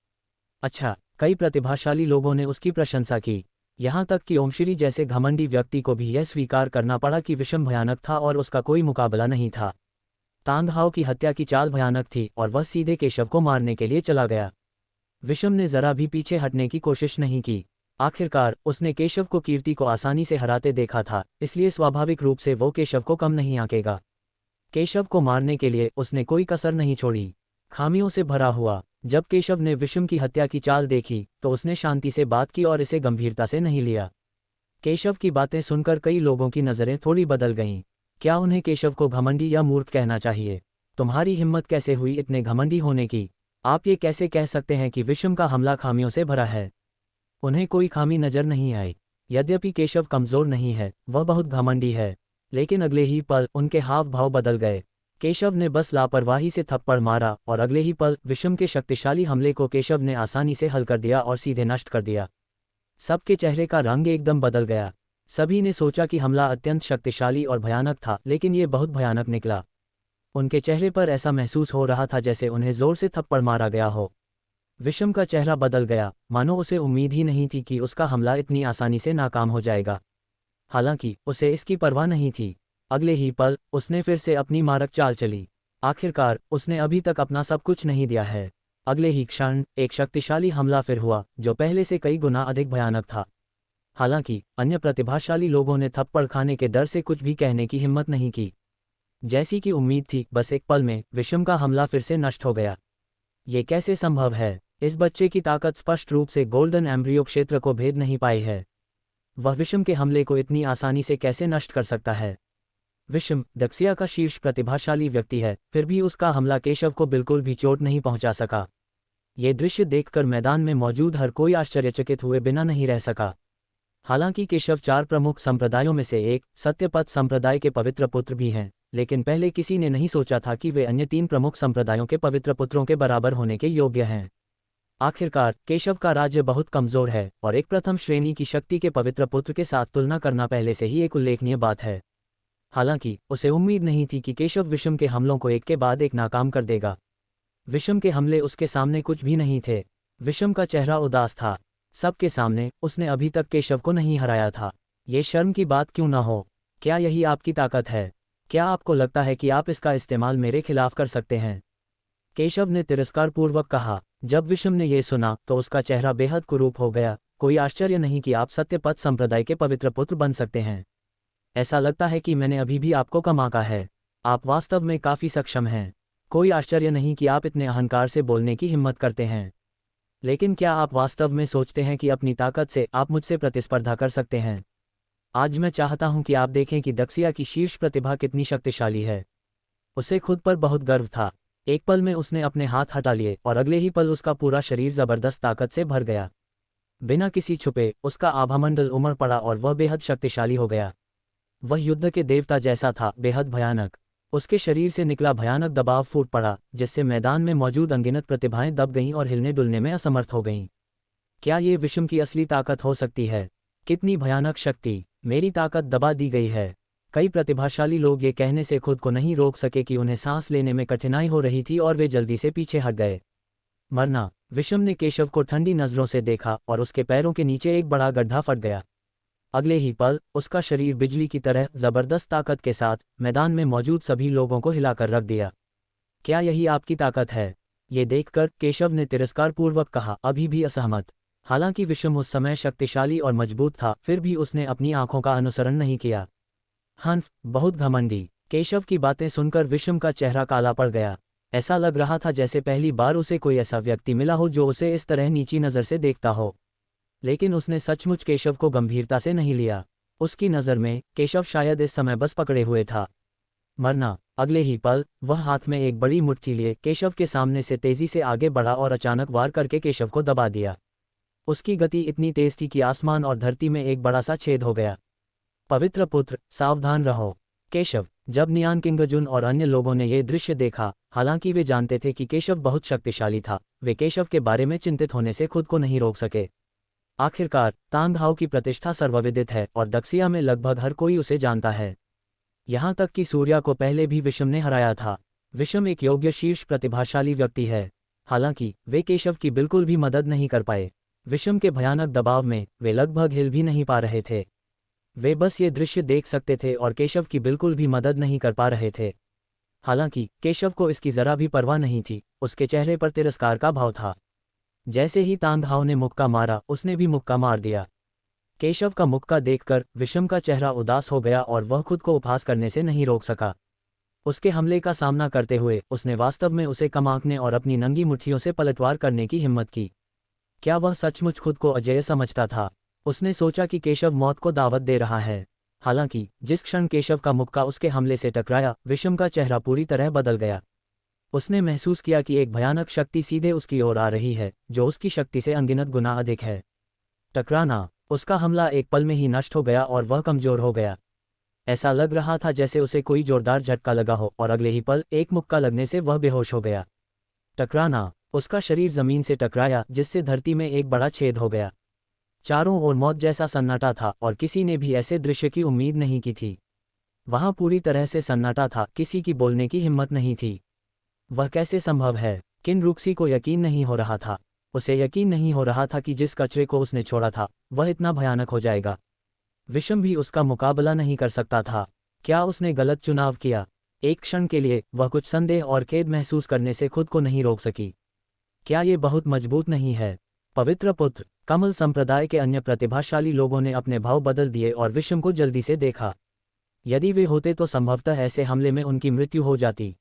अच्छा, कई प्रतिभाशाली लोगों ने उसकी प्रशंसा की, यहाँ तक कि ओमश्री जैसे घमंडी व्यक्ति को भी यह स्वीकार करना पड़ा कि विषम भयानक था और उसका कोई मुकाबला नहीं था। तांगहाओ की हत्या की चाल भयानक थी और वह सीधे केशव को मारने के लिए चला गया। विषम ने जरा भी पीछे हटने की कोशिश नहीं की। आखिरकार उसने केशव को कीर्ति को आसानी से हराते देखा था, इसलिए स्वाभाविक रूप से वो केशव को कम नहीं आंकेगा। केशव को मारने के लिए उसने कोई कसर नहीं छोड़ी। खामियों से भरा हुआ। जब केशव ने विषम की हत्या की चाल देखी तो उसने शांति से बात की और इसे गंभीरता से नहीं लिया। केशव की बातें सुनकर कई लोगों की नज़रें थोड़ी बदल गईं। क्या उन्हें केशव को घमंडी या मूर्ख कहना चाहिए? तुम्हारी हिम्मत कैसे हुई इतने घमंडी होने की? आप ये कैसे कह सकते हैं कि विषम का हमला खामियों से भरा है? उन्हें कोई खामी नजर नहीं आई। यद्यपि केशव कमजोर नहीं है, वह बहुत घमंडी है। लेकिन अगले ही पल उनके हाव भाव बदल गए। केशव ने बस लापरवाही से थप्पड़ मारा और अगले ही पल विषम के शक्तिशाली हमले को केशव ने आसानी से हल कर दिया और सीधे नष्ट कर दिया। सबके चेहरे का रंग एकदम बदल गया। सभी ने सोचा कि हमला अत्यंत शक्तिशाली और भयानक था, लेकिन ये बहुत भयानक निकला। उनके चेहरे पर ऐसा महसूस हो रहा था जैसे उन्हें जोर से थप्पड़ मारा गया हो। विषम का चेहरा बदल गया, मानो उसे उम्मीद ही नहीं थी कि उसका हमला इतनी आसानी से नाकाम हो जाएगा। हालांकि उसे इसकी परवाह नहीं थी। अगले ही पल उसने फिर से अपनी मारक चाल चली। आखिरकार उसने अभी तक अपना सब कुछ नहीं दिया है। अगले ही क्षण एक शक्तिशाली हमला फिर हुआ, जो पहले से कई गुना अधिक भयानक था। हालांकि अन्य प्रतिभाशाली लोगों ने थप्पड़ खाने के डर से कुछ भी कहने की हिम्मत नहीं की। जैसी कि उम्मीद थी, बस एक पल में विषम का हमला फिर से नष्ट हो गया। ये कैसे संभव है? इस बच्चे की ताकत स्पष्ट रूप से गोल्डन एम्ब्रियो क्षेत्र को भेद नहीं पाई है। वह विषम के हमले को इतनी आसानी से कैसे नष्ट कर सकता है? विषम दक्षिया का शीर्ष प्रतिभाशाली व्यक्ति है, फिर भी उसका हमला केशव को बिल्कुल भी चोट नहीं पहुंचा सका। ये दृश्य देखकर मैदान में मौजूद हर कोई आश्चर्यचकित हुए बिना नहीं रह सका। हालांकि केशव 4 प्रमुख संप्रदायों में से एक सत्यपथ संप्रदाय के पवित्र पुत्र भी हैं, लेकिन पहले किसी ने नहीं सोचा था कि वे अन्य 3 प्रमुख संप्रदायों के पवित्र पुत्रों के बराबर होने के योग्य हैं। आखिरकार केशव का राज्य बहुत कमजोर है और एक प्रथम श्रेणी की शक्ति के पवित्र पुत्र के साथ तुलना करना पहले से ही एक उल्लेखनीय बात है। हालांकि उसे उम्मीद नहीं थी कि केशव विषम के हमलों को एक के बाद एक नाकाम कर देगा। विषम के हमले उसके सामने कुछ भी नहीं थे। विषम का चेहरा उदास था। सबके सामने उसने अभी तक केशव को नहीं हराया था। ये शर्म की बात क्यों न हो? क्या यही आपकी ताकत है? क्या आपको लगता है कि आप इसका इस्तेमाल मेरे खिलाफ कर सकते हैं? केशव ने तिरस्कारपूर्वक कहा। जब विषम ने यह सुना तो उसका चेहरा बेहद कुरूप हो गया। कोई आश्चर्य नहीं कि आप सत्यपथ संप्रदाय के पवित्र पुत्र बन सकते हैं। ऐसा लगता है कि मैंने अभी भी आपको कम आंका है। आप वास्तव में काफी सक्षम हैं। कोई आश्चर्य नहीं कि आप इतने अहंकार से बोलने की हिम्मत करते हैं। लेकिन क्या आप वास्तव में सोचते हैं कि अपनी ताकत से आप मुझसे प्रतिस्पर्धा कर सकते हैं? आज मैं चाहता हूं कि आप देखें कि दक्षिया की शीर्ष प्रतिभा कितनी शक्तिशाली है। उसे खुद पर बहुत गर्व था। एक पल में उसने अपने हाथ हटा लिए और अगले ही पल उसका पूरा शरीर जबरदस्त ताकत से भर गया। बिना किसी छुपे उसका आभामंडल उमड़ पड़ा और वह बेहद शक्तिशाली हो गया। वह युद्ध के देवता जैसा था, बेहद भयानक। उसके शरीर से निकला भयानक दबाव फूट पड़ा, जिससे मैदान में मौजूद अनगिनत प्रतिभाएं दब गईं और हिलने डुलने में असमर्थ हो गईं। क्या ये विषम की असली ताकत हो सकती है? कितनी भयानक शक्ति! मेरी ताकत दबा दी गई है। कई प्रतिभाशाली लोग ये कहने से खुद को नहीं रोक सके कि उन्हें सांस लेने में कठिनाई हो रही थी और वे जल्दी से पीछे हट गए। मरना! विषम ने केशव को ठंडी नजरों से देखा और उसके पैरों के नीचे एक बड़ा गड्ढा फट गया। अगले ही पल उसका शरीर बिजली की तरह जबरदस्त ताकत के साथ मैदान में मौजूद सभी लोगों को हिलाकर रख दिया। क्या यही आपकी ताकत है? ये देखकर केशव ने तिरस्कारपूर्वक कहा, अभी भी असहमत। हालांकि विषम उस समय शक्तिशाली और मजबूत था, फिर भी उसने अपनी आंखों का अनुसरण नहीं किया। हंफ! बहुत घमंडी! केशव की बातें सुनकर विषम का चेहरा काला पड़ गया। ऐसा लग रहा था जैसे पहली बार उसे कोई ऐसा व्यक्ति मिला हो जो उसे इस तरह नीची नज़र से देखता हो। लेकिन उसने सचमुच केशव को गंभीरता से नहीं लिया। उसकी नज़र में केशव शायद इस समय बस पकड़े हुए था। मरना! अगले ही पल वह हाथ में एक बड़ी मुट्ठी लिए केशव के सामने से तेजी से आगे बढ़ा और अचानक वार करके केशव को दबा दिया। उसकी गति इतनी तेज थी कि आसमान और धरती में एक बड़ा सा छेद हो गया। पवित्र पुत्र, सावधान रहो! केशव! जब नियान किंगजुन और अन्य लोगों ने यह दृश्य देखा, हालांकि वे जानते थे कि केशव बहुत शक्तिशाली था, वे केशव के बारे में चिंतित होने से खुद को नहीं रोक सके। आखिरकार तांग हाओ की प्रतिष्ठा सर्वविदित है और दक्षिया में लगभग हर कोई उसे जानता है। यहाँ तक कि सूर्या को पहले भी विषम ने हराया था। विषम एक योग्य शीर्ष प्रतिभाशाली व्यक्ति है। हालांकि वे केशव की बिल्कुल भी मदद नहीं कर पाए। विषम के भयानक दबाव में वे लगभग हिल भी नहीं पा रहे थे। वे बस ये दृश्य देख सकते थे और केशव की बिल्कुल भी मदद नहीं कर पा रहे थे। हालांकि केशव को इसकी जरा भी परवाह नहीं थी, उसके चेहरे पर तिरस्कार का भाव था। जैसे ही तानघाव ने मुक्का मारा, उसने भी मुक्का मार दिया। केशव का मुक्का देखकर विषम का चेहरा उदास हो गया और वह खुद को उपहास करने से नहीं रोक सका। उसके हमले का सामना करते हुए उसने वास्तव में उसे कम आंकने और अपनी नंगी मुट्ठियों से पलटवार करने की हिम्मत की। क्या वह सचमुच खुद को अजेय समझता था? उसने सोचा कि केशव मौत को दावत दे रहा है। हालांकि जिस क्षण केशव का मुक्का उसके हमले से टकराया, विषम का चेहरा पूरी तरह बदल गया। उसने महसूस किया कि एक भयानक शक्ति सीधे उसकी ओर आ रही है, जो उसकी शक्ति से अनगिनत गुना अधिक है। टकराना। उसका हमला एक पल में ही नष्ट हो गया और वह कमजोर हो गया। ऐसा लग रहा था जैसे उसे कोई जोरदार झटका लगा हो और अगले ही पल एक मुक्का लगने से वह बेहोश हो गया। टकराना। उसका शरीर जमीन से टकराया, जिससे धरती में एक बड़ा छेद हो गया। चारों ओर मौत जैसा सन्नाटा था और किसी ने भी ऐसे दृश्य की उम्मीद नहीं की थी। वहां पूरी तरह से सन्नाटा था, किसी की बोलने की हिम्मत नहीं थी। वह कैसे संभव है? किन-रुक्सी को यकीन नहीं हो रहा था। उसे यकीन नहीं हो रहा था कि जिस कचरे को उसने छोड़ा था, वह इतना भयानक हो जाएगा। विषम भी उसका मुकाबला नहीं कर सकता था। क्या उसने गलत चुनाव किया? एक क्षण के लिए वह कुछ संदेह और खेद महसूस करने से खुद को नहीं रोक सकी। क्या ये बहुत मजबूत नहीं है? पवित्र पुत्र। कमल संप्रदाय के अन्य प्रतिभाशाली लोगों ने अपने भाव बदल दिए और विषम को जल्दी से देखा। यदि वे होते तो संभवतः ऐसे हमले में उनकी मृत्यु हो जाती।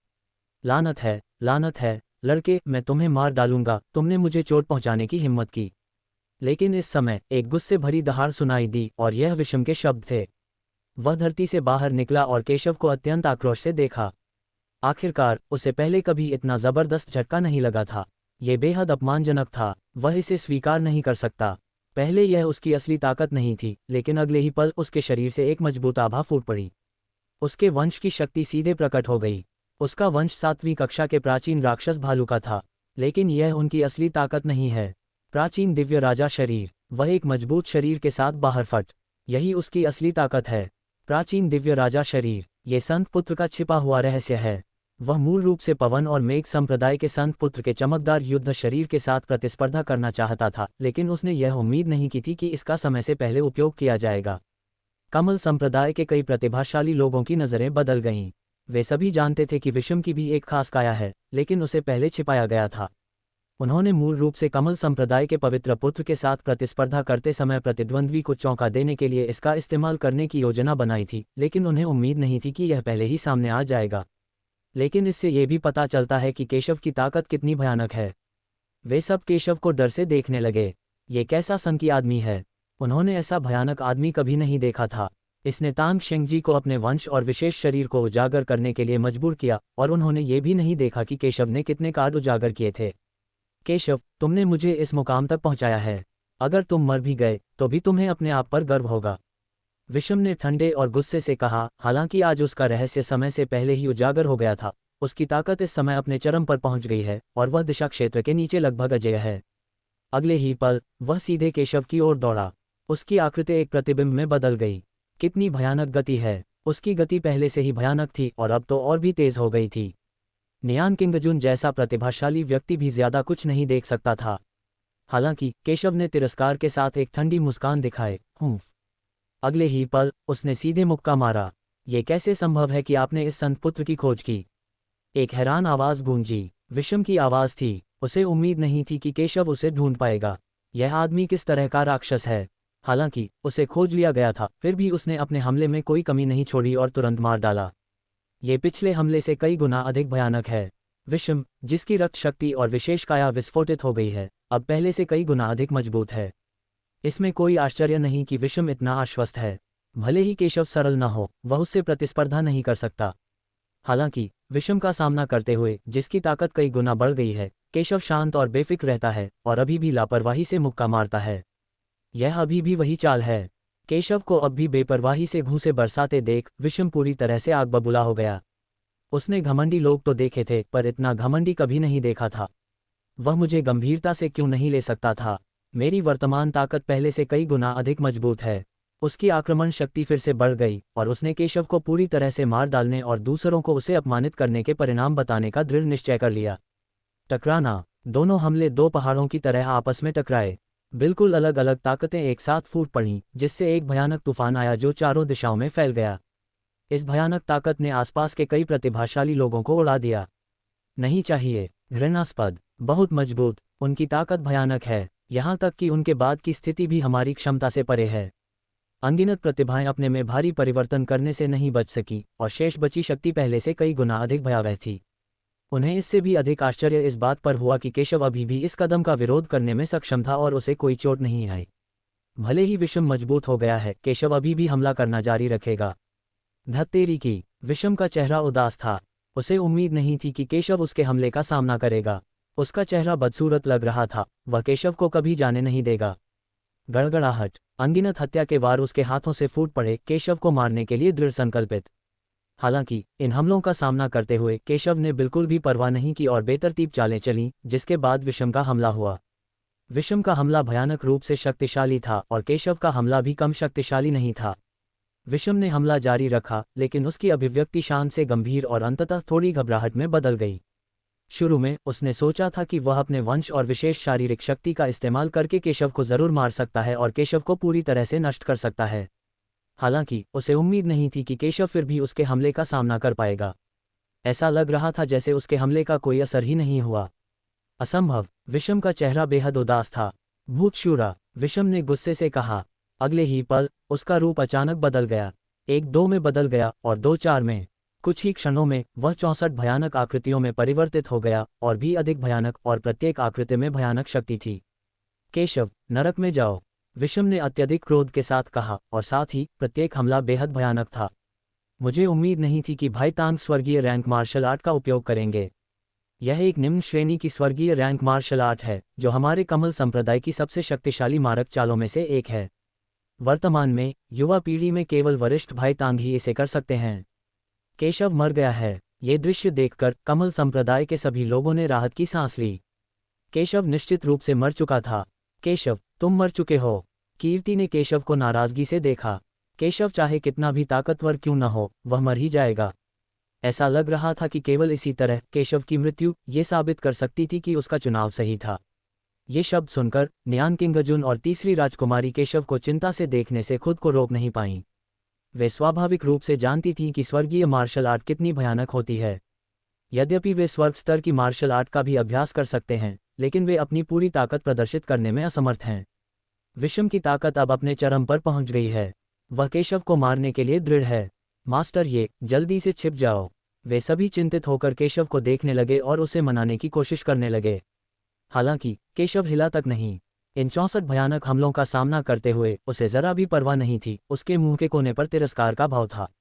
लानत है, लड़के, मैं तुम्हें मार डालूंगा, तुमने मुझे चोट पहुंचाने की हिम्मत की। लेकिन इस समय एक गुस्से भरी दहाड़ सुनाई दी और यह विषम के शब्द थे। वह धरती से बाहर निकला और केशव को अत्यंत आक्रोश से देखा। आखिरकार उसे पहले कभी इतना जबरदस्त झटका नहीं लगा था। ये बेहद अपमानजनक था। वह इसे स्वीकार नहीं कर सकता। पहले यह उसकी असली ताकत नहीं थी, लेकिन अगले ही पल उसके शरीर से एक मजबूत आभा फूट पड़ी। उसके वंश की शक्ति सीधे प्रकट हो गई। उसका वंश 7वीं कक्षा के प्राचीन राक्षस भालू का था, लेकिन यह उनकी असली ताकत नहीं है। प्राचीन दिव्य राजा शरीर। वह एक मजबूत शरीर के साथ बाहर फट। यही उसकी असली ताकत है। प्राचीन दिव्य राजा शरीर। ये संत पुत्र का छिपा हुआ रहस्य है। वह मूल रूप से पवन और मेघ संप्रदाय के संत पुत्र के चमकदार युद्ध शरीर के साथ प्रतिस्पर्धा करना चाहता था, लेकिन उसने यह उम्मीद नहीं की थी कि इसका समय से पहले उपयोग किया जाएगा। कमल संप्रदाय के कई प्रतिभाशाली लोगों की नज़रें बदल गईं। वे सभी जानते थे कि विषम की भी एक खास काया है, लेकिन उसे पहले छिपाया गया था। उन्होंने मूल रूप से कमल संप्रदाय के पवित्र पुत्र के साथ प्रतिस्पर्धा करते समय प्रतिद्वंद्वी को चौंका देने के लिए इसका इस्तेमाल करने की योजना बनाई थी, लेकिन उन्हें उम्मीद नहीं थी कि यह पहले ही सामने आ जाएगा। लेकिन इससे ये भी पता चलता है कि केशव की ताकत कितनी भयानक है। वे सब केशव को डर से देखने लगे। ये कैसा सनकी आदमी है? उन्होंने ऐसा भयानक आदमी कभी नहीं देखा था। इसने तांग शेंगजी को अपने वंश और विशेष शरीर को उजागर करने के लिए मजबूर किया, और उन्होंने ये भी नहीं देखा कि केशव ने कितने कार्ड उजागर किए थे। केशव, तुमने मुझे इस मुकाम तक पहुंचाया है। अगर तुम मर भी गए तो भी तुम्हें अपने आप पर गर्व होगा। विषम ने ठंडे और गुस्से से कहा। हालांकि आज उसका रहस्य समय से पहले ही उजागर हो गया था। उसकी ताकत इस समय अपने चरम पर पहुंच गई है और वह दिशा क्षेत्र के नीचे लगभग अजेय है। अगले ही पल वह सीधे केशव की ओर दौड़ा। उसकी आकृति एक प्रतिबिंब में बदल गई। कितनी भयानक गति है! उसकी गति पहले से ही भयानक थी और अब तो और भी तेज हो गई थी। नियान किंगजुन जैसा प्रतिभाशाली व्यक्ति भी ज्यादा कुछ नहीं देख सकता था। हालांकि केशव ने तिरस्कार के साथ एक ठंडी मुस्कान दिखाए। अगले ही पल उसने सीधे मुक्का मारा। ये कैसे संभव है कि आपने इस संत पुत्र की खोज की? एक हैरान आवाज गूंजी। विषम की आवाज थी। उसे उम्मीद नहीं थी कि केशव उसे ढूंढ पाएगा। यह आदमी किस तरह का राक्षस है? हालांकि उसे खोज लिया गया था, फिर भी उसने अपने हमले में कोई कमी नहीं छोड़ी और तुरंत मार डाला। ये पिछले हमले से कई गुना अधिक भयानक है। विषम, जिसकी रक्त शक्ति और विशेष काया विस्फोटित हो गई है, अब पहले से कई गुना अधिक मजबूत है। इसमें कोई आश्चर्य नहीं कि विषम इतना आश्वस्त है। भले ही केशव सरल न हो, वह उससे प्रतिस्पर्धा नहीं कर सकता। हालांकि विषम का सामना करते हुए जिसकी ताकत कई गुना बढ़ गई है, केशव शांत और बेफिक्र रहता है और अभी भी लापरवाही से मुक्का मारता है। यह अभी भी वही चाल है। केशव को अब भी बेपरवाही से घूंसे बरसाते देख विषम पूरी तरह से आग बबूला हो गया। उसने घमंडी लोग तो देखे थे, पर इतना घमंडी कभी नहीं देखा था। वह मुझे गंभीरता से क्यों नहीं ले सकता था? मेरी वर्तमान ताकत पहले से कई गुना अधिक मजबूत है। उसकी आक्रमण शक्ति फिर से बढ़ गई और उसने केशव को पूरी तरह से मार डालने और दूसरों को उसे अपमानित करने के परिणाम बताने का दृढ़ निश्चय कर लिया। टकराना। दोनों हमले दो पहाड़ों की तरह आपस में टकराए। बिल्कुल अलग अलग ताकतें एक साथ फूट पड़ीं, जिससे एक भयानक तूफान आया जो चारों दिशाओं में फैल गया। इस भयानक ताकत ने आसपास के कई प्रतिभाशाली लोगों को उड़ा दिया। नहीं चाहिए। घृणास्पद। बहुत मजबूत। उनकी ताकत भयानक है, यहाँ तक कि उनके बाद की स्थिति भी हमारी क्षमता से परे है। अनगिनत प्रतिभाएं अपने में भारी परिवर्तन करने से नहीं बच सकी, और शेष बची शक्ति पहले से कई गुना अधिक भयावह थी। उन्हें इससे भी अधिक आश्चर्य इस बात पर हुआ कि केशव अभी भी इस कदम का विरोध करने में सक्षम था और उसे कोई चोट नहीं आई। भले ही विषम मजबूत हो गया है, केशव अभी भी हमला करना जारी रखेगा। धत्तेरी की, विषम का चेहरा उदास था। उसे उम्मीद नहीं थी कि केशव उसके हमले का सामना करेगा। उसका चेहरा बदसूरत लग रहा था, वह केशव को कभी जाने नहीं देगा। गड़गड़ाहट, अनगिनत हत्या के वार उसके हाथों से फूट पड़े, केशव को मारने के लिए दृढ़ संकल्पित। हालांकि इन हमलों का सामना करते हुए केशव ने बिल्कुल भी परवाह नहीं की और बेतरतीब चालें चलीं, जिसके बाद विषम का हमला हुआ। विषम का हमला भयानक रूप से शक्तिशाली था और केशव का हमला भी कम शक्तिशाली नहीं था। विषम ने हमला जारी रखा, लेकिन उसकी अभिव्यक्ति शांत से गंभीर और अंततः थोड़ी घबराहट में बदल गई। शुरू में उसने सोचा था कि वह अपने वंश और विशेष शारीरिक शक्ति का इस्तेमाल करके केशव को जरूर मार सकता है और केशव को पूरी तरह से नष्ट कर सकता है। हालांकि उसे उम्मीद नहीं थी कि केशव फिर भी उसके हमले का सामना कर पाएगा। ऐसा लग रहा था जैसे उसके हमले का कोई असर ही नहीं हुआ। असंभव, विषम का चेहरा बेहद उदास था। भूतशूरा, विषम ने गुस्से से कहा। अगले ही पल उसका रूप अचानक बदल गया। 1-2 में बदल गया और 2-4 में। कुछ ही क्षणों में वह 64 भयानक आकृतियों में परिवर्तित हो गया, और भी अधिक भयानक, और प्रत्येक आकृति में भयानक शक्ति थी। केशव, नरक में जाओ, विषम ने अत्यधिक क्रोध के साथ कहा, और साथ ही प्रत्येक हमला बेहद भयानक था। मुझे उम्मीद नहीं थी कि भाई तांग स्वर्गीय रैंक मार्शल आर्ट का उपयोग करेंगे। यह एक निम्न श्रेणी की स्वर्गीय रैंक मार्शल आर्ट है, जो हमारे कमल संप्रदाय की सबसे शक्तिशाली मारक चालों में से एक है। वर्तमान में युवा पीढ़ी में केवल वरिष्ठ भाई तांग ही इसे कर सकते हैं। केशव मर गया है। ये दृश्य देखकर कमल संप्रदाय के सभी लोगों ने राहत की सांस ली। केशव निश्चित रूप से मर चुका था। केशव, तुम मर चुके हो। कीर्ति ने केशव को नाराजगी से देखा। केशव चाहे कितना भी ताकतवर क्यों न हो, वह मर ही जाएगा। ऐसा लग रहा था कि केवल इसी तरह केशव की मृत्यु ये साबित कर सकती थी कि उसका चुनाव सही था। ये शब्द सुनकर न्यान किंगजुन और तीसरी राजकुमारी केशव को चिंता से देखने से खुद को रोक नहीं पाईं। वे स्वाभाविक रूप से जानती थीं कि स्वर्गीय मार्शल आर्ट कितनी भयानक होती है। यद्यपि वे स्वर्ग स्तर की मार्शल आर्ट का भी अभ्यास कर सकते हैं, लेकिन वे अपनी पूरी ताकत प्रदर्शित करने में असमर्थ हैं। विषम की ताकत अब अपने चरम पर पहुंच गई है। वह केशव को मारने के लिए दृढ़ है। मास्टर ये, जल्दी से छिप जाओ। वे सभी चिंतित होकर केशव को देखने लगे और उसे मनाने की कोशिश करने लगे। हालांकि केशव हिला तक नहीं। इन 64 भयानक हमलों का सामना करते हुए उसे जरा भी परवाह नहीं थी। उसके मुंह के कोने पर तिरस्कार का भाव था।